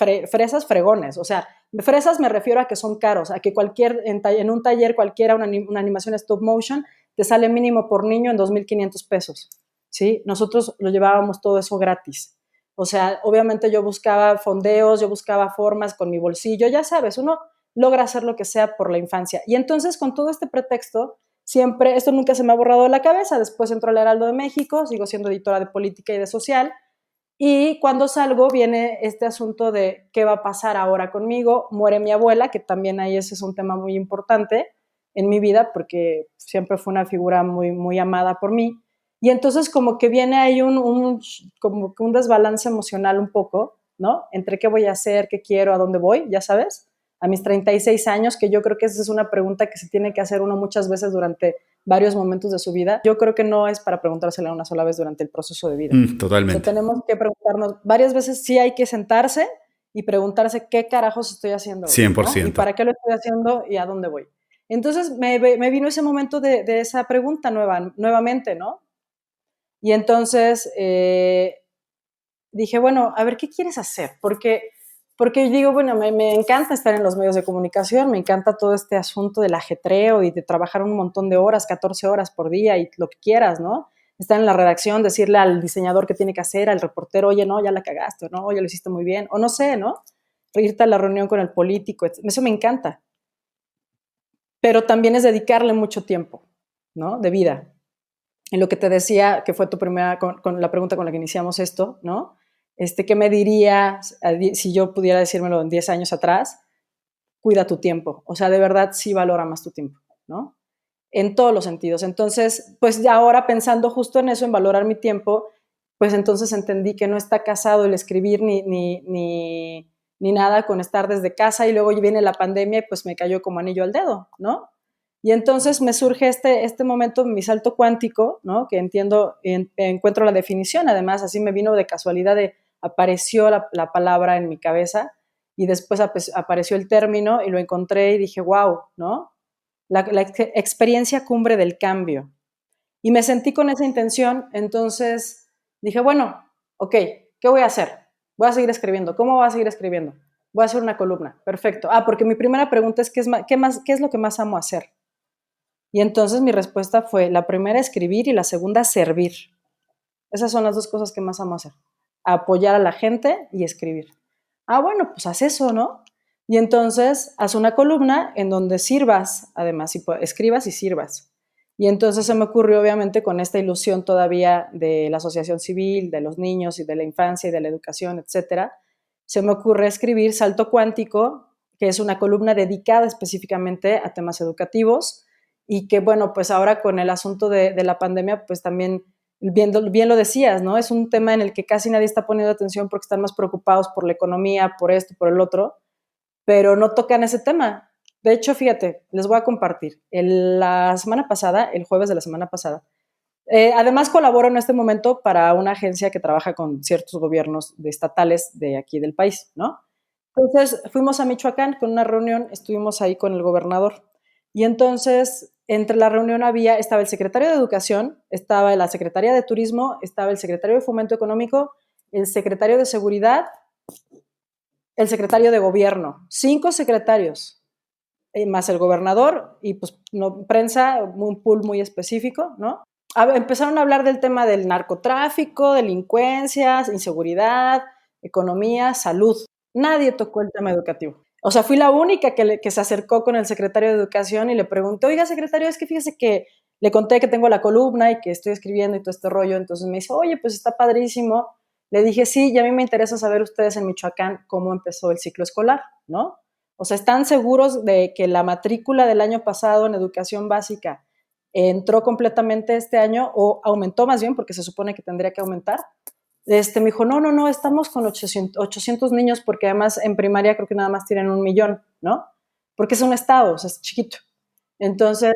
fregones. O sea, fresas me refiero a que son caros, a que en un taller cualquiera, una animación stop motion, te sale mínimo por niño en 2,500 pesos. ¿Sí? Nosotros lo llevábamos todo eso gratis. O sea, obviamente yo buscaba fondeos, yo buscaba formas con mi bolsillo, ya sabes, uno logra hacer lo que sea por la infancia. Y entonces, con todo este pretexto, siempre, esto nunca se me ha borrado de la cabeza. Después entró al Heraldo de México, sigo siendo editora de política y de social. Y cuando salgo viene este asunto de qué va a pasar ahora conmigo. Muere mi abuela, que también ahí ese es un tema muy importante en mi vida, porque siempre fue una figura muy, muy amada por mí. Y entonces como que viene ahí como que un desbalance emocional un poco, ¿no? Entre qué voy a hacer, qué quiero, a dónde voy, ya sabes, a mis 36 años, que yo creo que esa es una pregunta que se tiene que hacer uno muchas veces durante varios momentos de su vida. Yo creo que no es para preguntársela una sola vez durante el proceso de vida. Totalmente. O sea, tenemos que preguntarnos varias veces, sí hay que sentarse y preguntarse qué carajos estoy haciendo hoy, 100%. ¿no? Y para qué lo estoy haciendo y a dónde voy. Entonces me vino ese momento de esa pregunta nuevamente, ¿no? Y entonces dije, bueno, a ver, ¿qué quieres hacer? Porque digo, bueno, me encanta estar en los medios de comunicación, me encanta todo este asunto del ajetreo y de trabajar un montón de horas, 14 horas por día y lo que quieras, ¿no? Estar en la redacción, decirle al diseñador qué tiene que hacer, al reportero, oye, no, ya la cagaste, no, oye, lo hiciste muy bien, o no sé, ¿no? Irte a la reunión con el político, eso me encanta. Pero también es dedicarle mucho tiempo, ¿no? De vida. en lo que te decía, que fue tu primera, con la pregunta con la que iniciamos esto, ¿no? ¿Qué me dirías si yo pudiera decírmelo en 10 años atrás? Cuida tu tiempo. O sea, de verdad sí valora más tu tiempo, ¿no? En todos los sentidos. Entonces, pues ya ahora pensando justo en eso, en valorar mi tiempo, pues entonces entendí que no está casado el escribir ni nada con estar desde casa, y luego viene la pandemia y pues me cayó como anillo al dedo, ¿no? Y entonces me surge este momento, mi salto cuántico, ¿no? Que entiendo, encuentro la definición, además, así me vino de casualidad, apareció la palabra en mi cabeza, y después apareció el término y lo encontré y dije, wow, ¿no? La experiencia cumbre del cambio. Y me sentí con esa intención, entonces dije, bueno, ok, ¿qué voy a hacer? Voy a seguir escribiendo. ¿Cómo voy a seguir escribiendo? Voy a hacer una columna. Perfecto. Porque mi primera pregunta es, ¿qué es lo que más amo hacer? Y entonces mi respuesta fue, la primera, escribir, y la segunda, servir. Esas son las dos cosas que más amo hacer. Apoyar a la gente y escribir. Bueno, pues haz eso, ¿no? Y entonces haz una columna en donde sirvas, además, escribas y sirvas. Y entonces se me ocurrió, obviamente, con esta ilusión todavía de la asociación civil, de los niños y de la infancia y de la educación, etcétera, se me ocurre escribir Salto Cuántico, que es una columna dedicada específicamente a temas educativos, y que, bueno, pues ahora con el asunto de la pandemia, pues también, bien lo decías, ¿no? Es un tema en el que casi nadie está poniendo atención porque están más preocupados por la economía, por esto, por el otro, pero no tocan ese tema. De hecho, fíjate, les voy a compartir. La semana pasada, el jueves de la semana pasada, además colaboro en este momento para una agencia que trabaja con ciertos gobiernos estatales de aquí del país, ¿no? Entonces fuimos a Michoacán con una reunión, estuvimos ahí con el gobernador, y entonces entre la reunión estaba el secretario de Educación, estaba la secretaria de Turismo, estaba el secretario de Fomento Económico, el secretario de Seguridad, el secretario de Gobierno, 5 secretarios, más el gobernador, y pues no, prensa, un pool muy específico, ¿no? Empezaron a hablar del tema del narcotráfico, delincuencia, inseguridad, economía, salud. Nadie tocó el tema educativo. O sea, fui la única que se acercó con el secretario de Educación y le pregunté, oiga, secretario, es que fíjese que le conté que tengo la columna y que estoy escribiendo y todo este rollo. Entonces me dice, oye, pues está padrísimo. Le dije, sí, y a mí me interesa saber ustedes en Michoacán cómo empezó el ciclo escolar, ¿no? O sea, ¿están seguros de que la matrícula del año pasado en educación básica entró completamente este año, o aumentó más bien, porque se supone que tendría que aumentar? Me dijo, no, estamos con 800 niños, porque además en primaria creo que nada más tienen 1,000,000, ¿no? Porque es un estado, o sea, es chiquito. Entonces,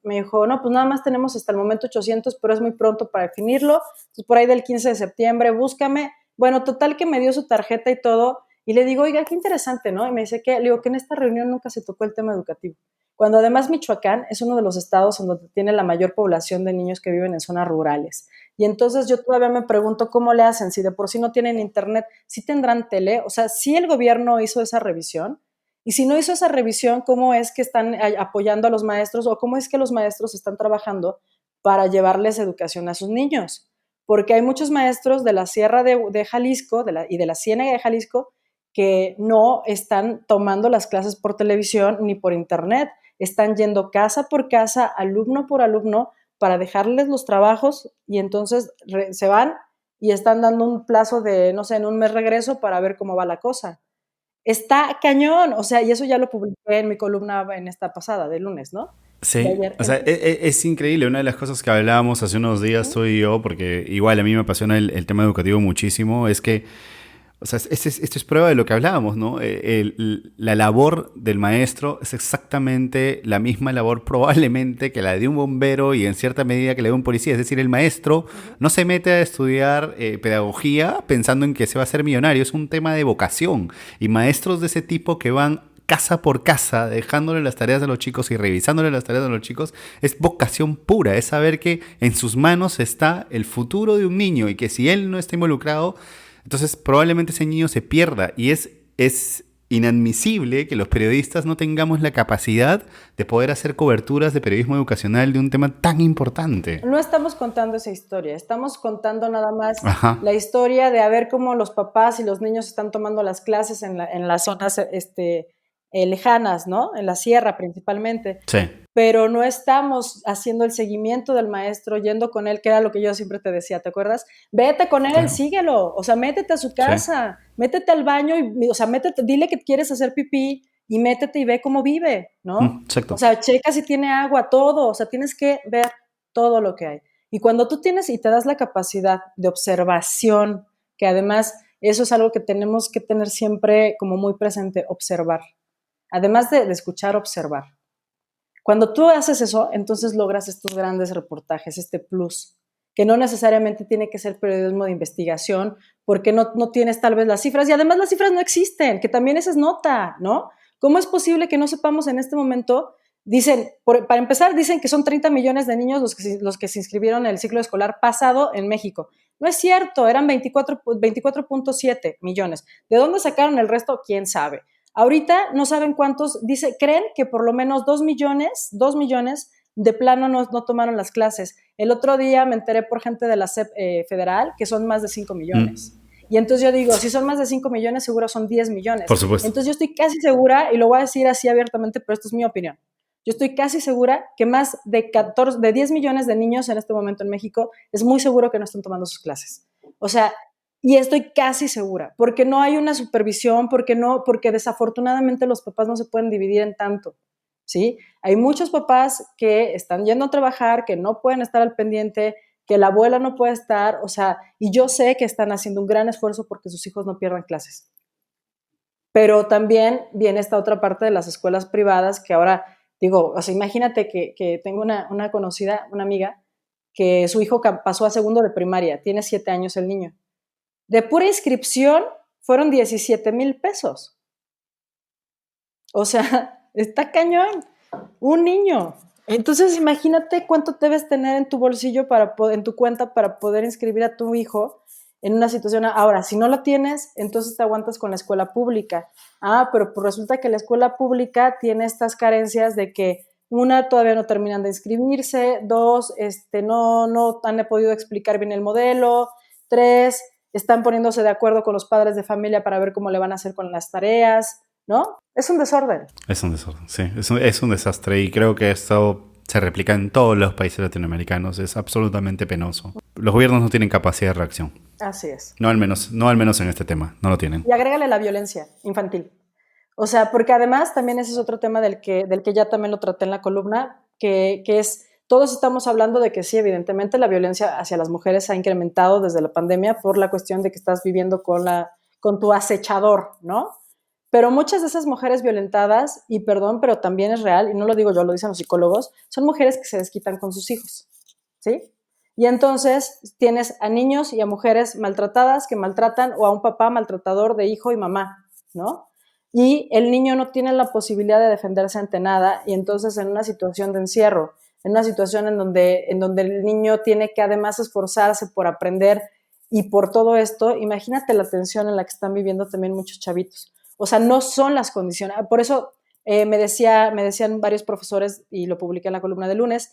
me dijo, no, pues nada más tenemos hasta el momento 800, pero es muy pronto para definirlo. Entonces, por ahí del 15 de septiembre, búscame. Bueno, total que me dio su tarjeta y todo, y le digo, oiga, qué interesante, ¿no? Y me dice que, le digo que en esta reunión nunca se tocó el tema educativo. Cuando además Michoacán es uno de los estados en donde tiene la mayor población de niños que viven en zonas rurales. Y entonces yo todavía me pregunto cómo le hacen, si de por sí no tienen internet, si tendrán tele, o sea, si el gobierno hizo esa revisión, y si no hizo esa revisión, ¿cómo es que están apoyando a los maestros, o cómo es que los maestros están trabajando para llevarles educación a sus niños? Porque hay muchos maestros de la Sierra de Jalisco y de la Ciénaga de Jalisco que no están tomando las clases por televisión ni por internet, están yendo casa por casa, alumno por alumno, para dejarles los trabajos, y entonces se van y están dando un plazo de, no sé, en un mes regreso para ver cómo va la cosa. Está cañón, o sea, y eso ya lo publiqué en mi columna en esta pasada, de lunes, ¿no? De Sí, ayer. o sea, es increíble. Una de las cosas que hablábamos hace unos días tú y yo, porque igual a mí me apasiona el tema educativo muchísimo, es que, o sea, esto es prueba de lo que hablábamos, ¿no? La labor del maestro es exactamente la misma labor probablemente que la de un bombero y en cierta medida que la de un policía. Es decir, el maestro no se mete a estudiar pedagogía pensando en que se va a ser millonario, es un tema de vocación. Y maestros de ese tipo que van casa por casa, dejándole las tareas a los chicos y revisándole las tareas a los chicos, es vocación pura, es saber que en sus manos está el futuro de un niño y que si él no está involucrado, entonces probablemente ese niño se pierda. Y es inadmisible que los periodistas no tengamos la capacidad de poder hacer coberturas de periodismo educacional de un tema tan importante. No estamos contando esa historia, estamos contando nada más Ajá. la historia de a ver cómo los papás y los niños están tomando las clases en las zonas lejanas, ¿no? En la sierra principalmente. Sí. Pero no estamos haciendo el seguimiento del maestro, yendo con él, que era lo que yo siempre te decía, ¿te acuerdas? Vete con él, Claro. síguelo, o sea, métete a su casa, métete al baño, o sea, dile que quieres hacer pipí y métete y ve cómo vive, ¿no? Exacto. O sea, checa si tiene agua, todo, o sea, tienes que ver todo lo que hay. Y cuando tú tienes y te das la capacidad de observación, que además eso es algo que tenemos que tener siempre como muy presente, observar. Además de escuchar, observar. Cuando tú haces eso, entonces logras estos grandes reportajes, este plus, que no necesariamente tiene que ser periodismo de investigación, porque no tienes tal vez las cifras, y además las cifras no existen, que también esa es nota, ¿no? ¿Cómo es posible que no sepamos en este momento? Dicen, para empezar, dicen que son 30 millones de niños los que se inscribieron en el ciclo escolar pasado en México. No es cierto, eran 24.7 millones. ¿De dónde sacaron el resto? ¿Quién sabe? Ahorita no saben cuántos, creen que por lo menos 2 millones de plano no tomaron las clases. El otro día me enteré por gente de la SEP federal que son más de 5 millones. Y entonces yo digo, si son más de 5 millones, seguro son 10 millones. Por supuesto. Entonces yo estoy casi segura, y lo voy a decir así abiertamente, pero esto es mi opinión. Yo estoy casi segura que más de 10 millones de niños en este momento en México es muy seguro que no están tomando sus clases. O sea, y estoy casi segura, porque no hay una supervisión, porque desafortunadamente los papás no se pueden dividir en tanto, ¿sí? Hay muchos papás que están yendo a trabajar, que no pueden estar al pendiente, que la abuela no puede estar, o sea, y yo sé que están haciendo un gran esfuerzo porque sus hijos no pierdan clases. Pero también viene esta otra parte de las escuelas privadas que ahora, digo, o sea, imagínate que tengo una conocida, una amiga, que su hijo pasó a segundo de primaria, tiene 7 años el niño. De pura inscripción fueron 17,000 pesos. O sea, está cañón. Un niño. Entonces, imagínate cuánto debes tener en tu bolsillo, en tu cuenta, para poder inscribir a tu hijo en una situación. Ahora, si no lo tienes, entonces te aguantas con la escuela pública. Pero pues resulta que la escuela pública tiene estas carencias de que, una, todavía no terminan de inscribirse, dos, no han podido explicar bien el modelo, tres, están poniéndose de acuerdo con los padres de familia para ver cómo le van a hacer con las tareas, ¿no? Es un desorden. Es un desorden, sí. Es un desastre y creo que esto se replica en todos los países latinoamericanos. Es absolutamente penoso. Los gobiernos no tienen capacidad de reacción. Así es. No al menos en este tema. No lo tienen. Y agrégale la violencia infantil. O sea, porque además también ese es otro tema del que ya también lo traté en la columna, que es, todos estamos hablando de que sí, evidentemente la violencia hacia las mujeres ha incrementado desde la pandemia por la cuestión de que estás viviendo con tu acechador, ¿no? Pero muchas de esas mujeres violentadas, y perdón, pero también es real, y no lo digo yo, lo dicen los psicólogos, son mujeres que se desquitan con sus hijos, ¿sí? Y entonces tienes a niños y a mujeres maltratadas que maltratan, o a un papá maltratador de hijo y mamá, ¿no? Y el niño no tiene la posibilidad de defenderse ante nada, y entonces en una situación de encierro, en una situación en donde el niño tiene que además esforzarse por aprender y por todo esto, imagínate la tensión en la que están viviendo también muchos chavitos. O sea, no son las condiciones. Por eso me decían varios profesores, y lo publiqué en la columna de lunes,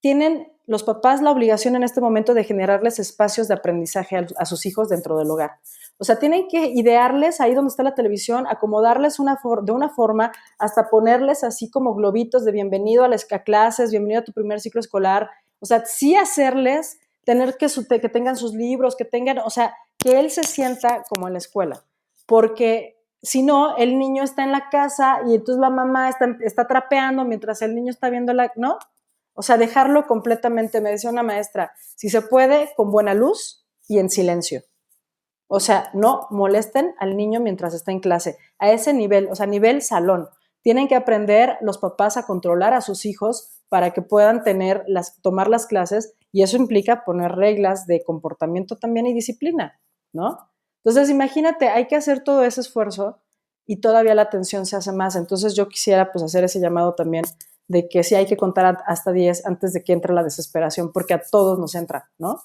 tienen los papás la obligación en este momento de generarles espacios de aprendizaje a sus hijos dentro del hogar. O sea, tienen que idearles ahí donde está la televisión, acomodarles de una forma, hasta ponerles así como globitos de bienvenido a las clases, bienvenido a tu primer ciclo escolar. O sea, sí hacerles tener que tengan sus libros, o sea, que él se sienta como en la escuela. Porque si no, el niño está en la casa y entonces la mamá está trapeando mientras el niño está viendo ¿no? O sea, dejarlo completamente, me decía una maestra, si se puede, con buena luz y en silencio. O sea, no molesten al niño mientras está en clase. A ese nivel, o sea, nivel salón. Tienen que aprender los papás a controlar a sus hijos para que puedan tomar las clases, y eso implica poner reglas de comportamiento también y disciplina, ¿no? Entonces, imagínate, hay que hacer todo ese esfuerzo y todavía la tensión se hace más. Entonces, yo quisiera pues hacer ese llamado también de que sí hay que contar hasta 10 antes de que entre la desesperación, porque a todos nos entra, ¿no?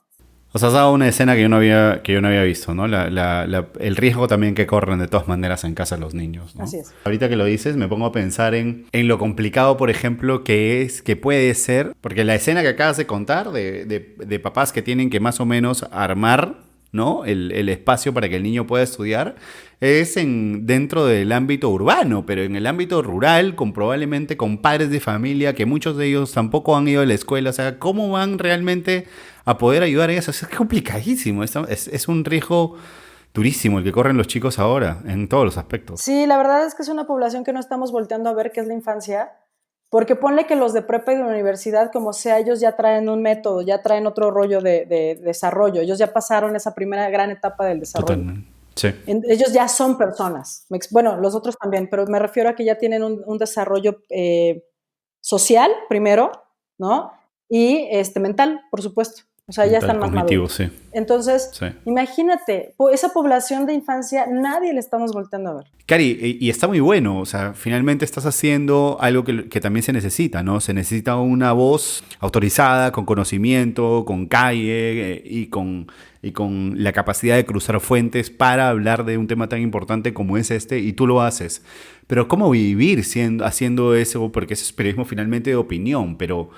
O sea, has dado una escena que yo no había visto, ¿no? El riesgo también que corren de todas maneras en casa los niños, ¿no? Así es. Ahorita que lo dices, me pongo a pensar en lo complicado, por ejemplo, que puede ser, porque la escena que acabas de contar de papás que tienen que más o menos armar ¿no? El espacio para que el niño pueda estudiar es dentro del ámbito urbano, pero en el ámbito rural, probablemente con padres de familia, que muchos de ellos tampoco han ido a la escuela, o sea, ¿cómo van realmente a poder ayudar a eso? Es complicadísimo, es un riesgo durísimo el que corren los chicos ahora, en todos los aspectos. Sí, la verdad es que es una población que no estamos volteando a ver, que es la infancia, porque ponle que los de prepa y de universidad, como sea, ellos ya traen un método, ya traen otro rollo de desarrollo, ellos ya pasaron esa primera gran etapa del desarrollo. Totalmente. Sí. Ellos ya son personas, bueno, los otros también, pero me refiero a que ya tienen un desarrollo social primero, ¿no? Y mental, por supuesto. O sea, ya están más maduros. Sí. Entonces, sí. Imagínate, esa población de infancia, nadie le estamos volteando a ver. Cari, y está muy bueno, o sea, finalmente estás haciendo algo que también se necesita, ¿no? Se necesita una voz autorizada, con conocimiento, con calle y con la capacidad de cruzar fuentes para hablar de un tema tan importante como es este, y tú lo haces. Pero ¿cómo vivir haciendo eso? Porque eso es periodismo finalmente de opinión, pero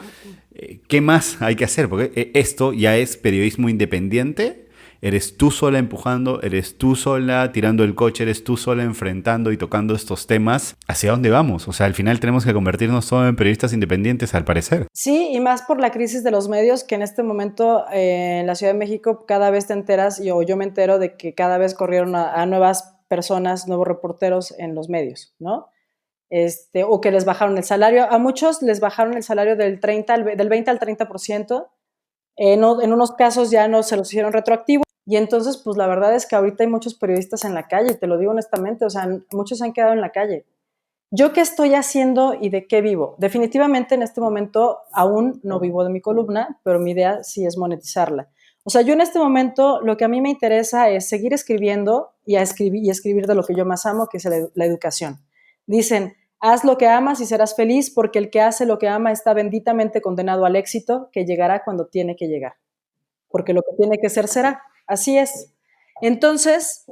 ¿qué más hay que hacer? Porque esto ya es periodismo independiente. Eres tú sola empujando, eres tú sola tirando el coche, eres tú sola enfrentando y tocando estos temas. ¿Hacia dónde vamos? O sea, al final tenemos que convertirnos todos en periodistas independientes, al parecer. Sí, y más por la crisis de los medios, que en este momento en la Ciudad de México cada vez te enteras, yo me entero de que cada vez corrieron a nuevas personas, nuevos reporteros en los medios, ¿no? O que les bajaron el salario. A muchos les bajaron el salario del 20 al 30%. En unos casos ya no se los hicieron retroactivo. Y entonces, pues la verdad es que ahorita hay muchos periodistas en la calle, te lo digo honestamente, o sea, muchos se han quedado en la calle. ¿Yo qué estoy haciendo y de qué vivo? Definitivamente en este momento aún no vivo de mi columna, pero mi idea sí es monetizarla. O sea, yo en este momento lo que a mí me interesa es seguir escribiendo y escribir de lo que yo más amo, que es la educación. Dicen, haz lo que amas y serás feliz, porque el que hace lo que ama está benditamente condenado al éxito, que llegará cuando tiene que llegar. Porque lo que tiene que ser será. Así es. Entonces,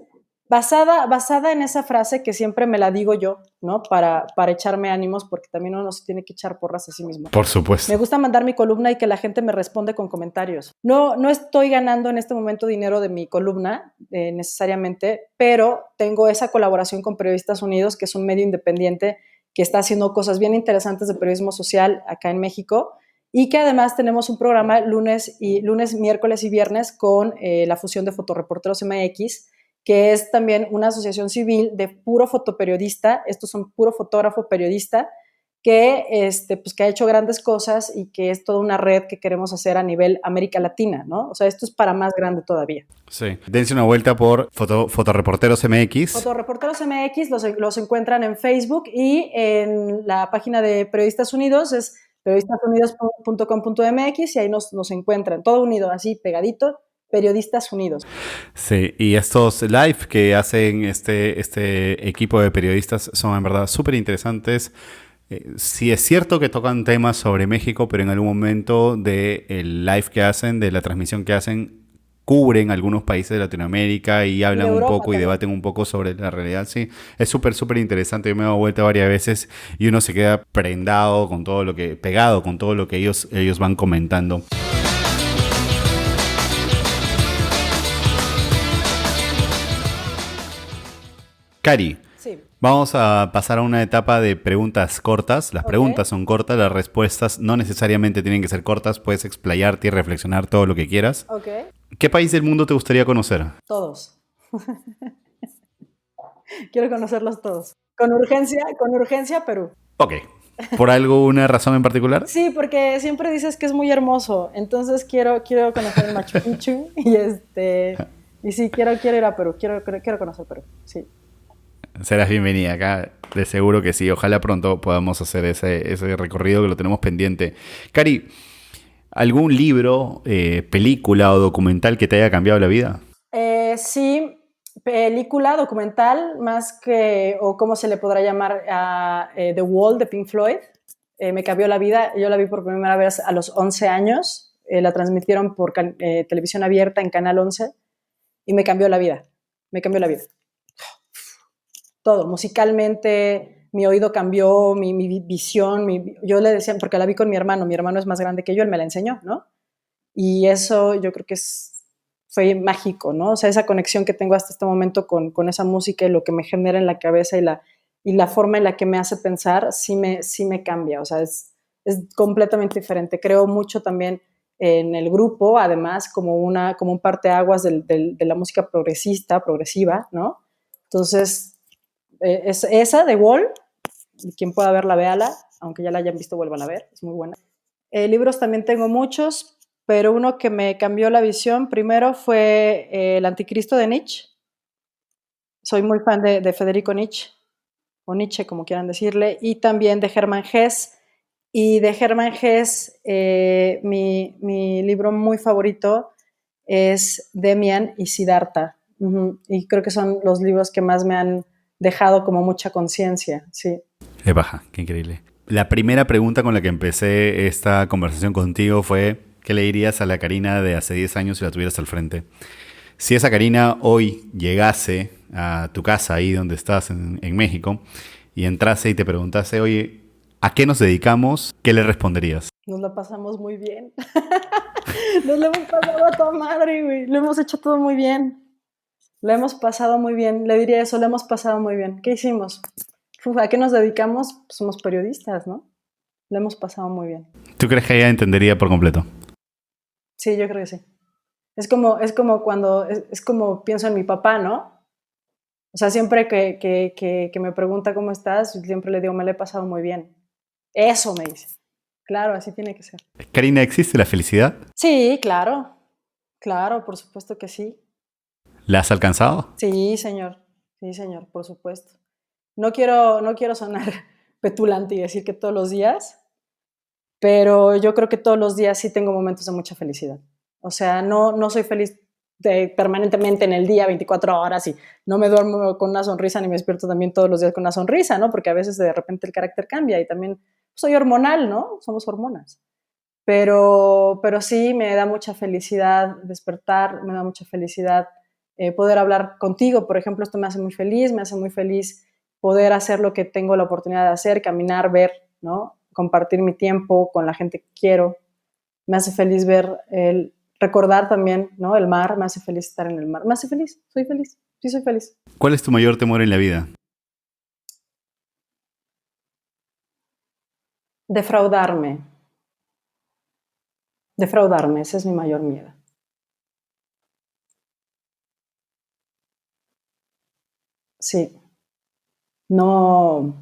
basada en esa frase que siempre me la digo yo, ¿no? Para echarme ánimos, porque también uno se tiene que echar porras a sí mismo. Por supuesto. Me gusta mandar mi columna y que la gente me responde con comentarios. No estoy ganando en este momento dinero de mi columna, necesariamente, pero tengo esa colaboración con Periodistas Unidos, que es un medio independiente que está haciendo cosas bien interesantes de periodismo social acá en México, y que además tenemos un programa lunes, miércoles y viernes con la fusión de Fotoreporteros MX, que es también una asociación civil de puro fotoperiodista. Estos son puro fotógrafo periodista que ha hecho grandes cosas y que es toda una red que queremos hacer a nivel América Latina, ¿no? O sea, esto es para más grande todavía. Sí. Dense una vuelta por Fotoreporteros MX. Fotoreporteros MX los encuentran en Facebook, y en la página de Periodistas Unidos es periodistasunidos.com.mx, y ahí nos encuentran, todo unido, así pegadito, Periodistas Unidos. Sí, y estos live que hacen este equipo de periodistas son en verdad súper interesantes. Sí es cierto que tocan temas sobre México, pero en algún momento del live que hacen, de la transmisión que hacen, cubren algunos países de Latinoamérica y hablan un poco también, y debaten un poco sobre la realidad. Sí, es súper, súper interesante. Yo me he dado vuelta varias veces y uno se queda pegado con todo lo que ellos van comentando. Cari, sí. Vamos a pasar a una etapa de preguntas cortas. Las preguntas son cortas, las respuestas no necesariamente tienen que ser cortas. Puedes explayarte y reflexionar todo lo que quieras. ¿Qué país del mundo te gustaría conocer? Todos. Quiero conocerlos todos. Con urgencia, Perú. Ok. ¿Por alguna razón en particular? Sí, porque siempre dices que es muy hermoso. Entonces quiero conocer el Machu Picchu y sí, quiero ir a Perú. Quiero conocer Perú, sí. Serás bienvenida acá, de seguro que sí. Ojalá pronto podamos hacer ese recorrido que lo tenemos pendiente. Cari, ¿algún libro, película o documental que te haya cambiado la vida? Sí, película, documental, más que, o cómo se le podrá llamar, a The Wall de Pink Floyd. Me cambió la vida. Yo la vi por primera vez a los 11 años. La transmitieron por televisión abierta en Canal 11 y me cambió la vida. Me cambió la vida. Todo, musicalmente, mi oído cambió, mi visión, yo le decía, porque la vi con mi hermano es más grande que yo, él me la enseñó, ¿no? Y eso yo creo que es fue mágico, ¿no? O sea, esa conexión que tengo hasta este momento con esa música y lo que me genera en la cabeza y la forma en la que me hace pensar, sí me cambia, o sea, es completamente diferente. Creo mucho también en el grupo, además, como un parteaguas de la música progresiva, ¿no? Entonces, esa de Wall, quien pueda verla, véala, aunque ya la hayan visto, vuelvan a ver, es muy buena. Libros también tengo muchos, pero uno que me cambió la visión primero fue El Anticristo de Nietzsche. Soy muy fan de Federico Nietzsche, o Nietzsche, como quieran decirle, y también de Hermann Hesse. Y de Hermann Hesse, mi libro muy favorito es Demian y Siddhartha. Y creo que son los libros que más me han dejado como mucha conciencia, sí. Es baja, qué increíble. La primera pregunta con la que empecé esta conversación contigo fue: ¿qué le dirías a la Karina de hace 10 años si la tuvieras al frente? Si esa Karina hoy llegase a tu casa, ahí donde estás en México, y entrase y te preguntase, oye, ¿a qué nos dedicamos? ¿Qué le responderías? Nos la pasamos muy bien. Nos lo hemos pasado a toda madre, güey. Lo hemos hecho todo muy bien. Lo hemos pasado muy bien. Le diría eso, lo hemos pasado muy bien. ¿Qué hicimos? ¿A qué nos dedicamos? Pues somos periodistas, ¿no? Lo hemos pasado muy bien. ¿Tú crees que ella entendería por completo? Sí, yo creo que sí. Es como cuando, es como pienso en mi papá, ¿no? O sea, siempre que me pregunta cómo estás, siempre le digo, me lo he pasado muy bien. Eso me dice. Claro, así tiene que ser. Karina, ¿existe la felicidad? Sí, claro. Claro, por supuesto que sí. ¿La has alcanzado? Sí, señor. Sí, señor, por supuesto. No quiero sonar petulante y decir que todos los días, pero yo creo que todos los días sí tengo momentos de mucha felicidad. O sea, no soy feliz permanentemente en el día, 24 horas, y no me duermo con una sonrisa ni me despierto también todos los días con una sonrisa, ¿no? Porque a veces de repente el carácter cambia y también soy hormonal, ¿no? Somos hormonas. Pero sí me da mucha felicidad despertar, me da mucha felicidad poder hablar contigo, por ejemplo, esto me hace muy feliz poder hacer lo que tengo la oportunidad de hacer, caminar, ver, ¿no? Compartir mi tiempo con la gente que quiero. Me hace feliz recordar también, ¿no? El mar, me hace feliz estar en el mar. Me hace feliz, soy feliz, sí soy feliz. ¿Cuál es tu mayor temor en la vida? Defraudarme, ese es mi mayor miedo. Sí. No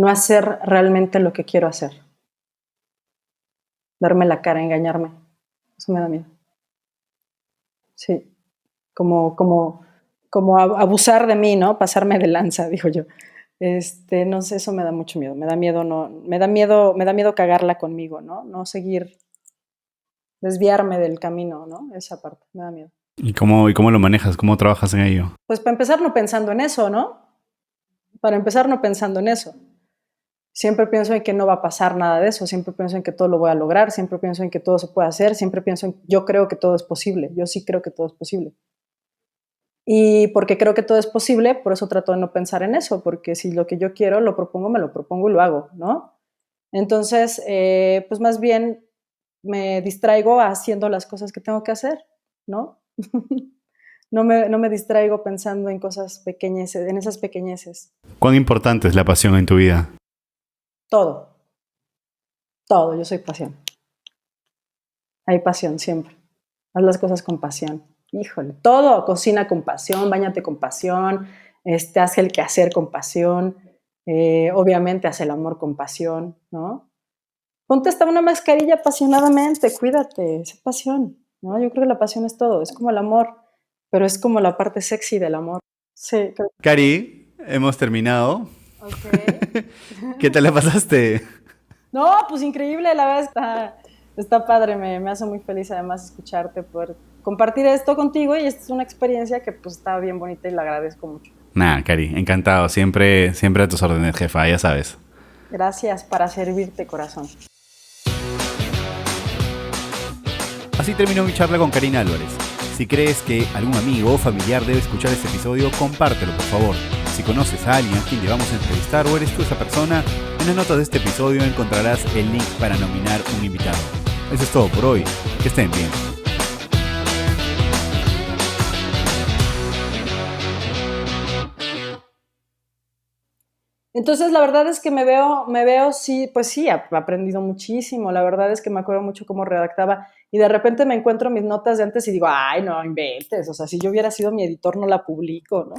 hacer realmente lo que quiero hacer. Darme la cara, engañarme. Eso me da miedo. Sí. Como abusar de mí, ¿no? Pasarme de lanza, digo yo. No sé, eso me da mucho miedo. Me da miedo cagarla conmigo, ¿no? No seguir, desviarme del camino, ¿no? Esa parte, me da miedo. ¿Y cómo lo manejas? ¿Cómo trabajas en ello? Pues para empezar no pensando en eso, ¿no? Siempre pienso en que no va a pasar nada de eso, siempre pienso en que todo lo voy a lograr, siempre pienso en que todo se puede hacer, siempre pienso en, yo creo que todo es posible, yo sí creo que todo es posible. Y porque creo que todo es posible, por eso trato de no pensar en eso, porque si lo que yo quiero lo propongo, me lo propongo y lo hago, ¿no? Entonces, pues más bien me distraigo haciendo las cosas que tengo que hacer, ¿no? No me distraigo pensando en cosas pequeñas, en esas pequeñeces. ¿Cuán importante es la pasión en tu vida? Todo, yo soy pasión. Hay pasión siempre. Haz las cosas con pasión. Híjole, todo, cocina con pasión, báñate con pasión, haz el quehacer con pasión, obviamente haz el amor con pasión, ¿no? Ponte hasta una mascarilla apasionadamente, cuídate, es pasión, ¿no? Yo creo que la pasión es todo, es como el amor, pero es como la parte sexy del amor. Sí. Creo. Cari, hemos terminado. Okay. ¿Qué tal la pasaste? No, pues increíble, la verdad está padre, me hace muy feliz además escucharte, poder compartir esto contigo, y esta es una experiencia que pues está bien bonita y la agradezco mucho. Nada, Cari, encantado, siempre a tus órdenes, jefa, ya sabes. Gracias, para servirte, corazón. Así terminó mi charla con Karina Álvarez. Si crees que algún amigo o familiar debe escuchar este episodio, compártelo, por favor. Si conoces a alguien a quien le vamos a entrevistar o eres tú esa persona, en las notas de este episodio encontrarás el link para nominar un invitado. Eso es todo por hoy. Que estén bien. Entonces, la verdad es que me veo, sí, pues sí, he aprendido muchísimo. La verdad es que me acuerdo mucho cómo redactaba y de repente me encuentro mis notas de antes y digo, ay, no inventes, o sea, si yo hubiera sido mi editor no la publico, ¿no?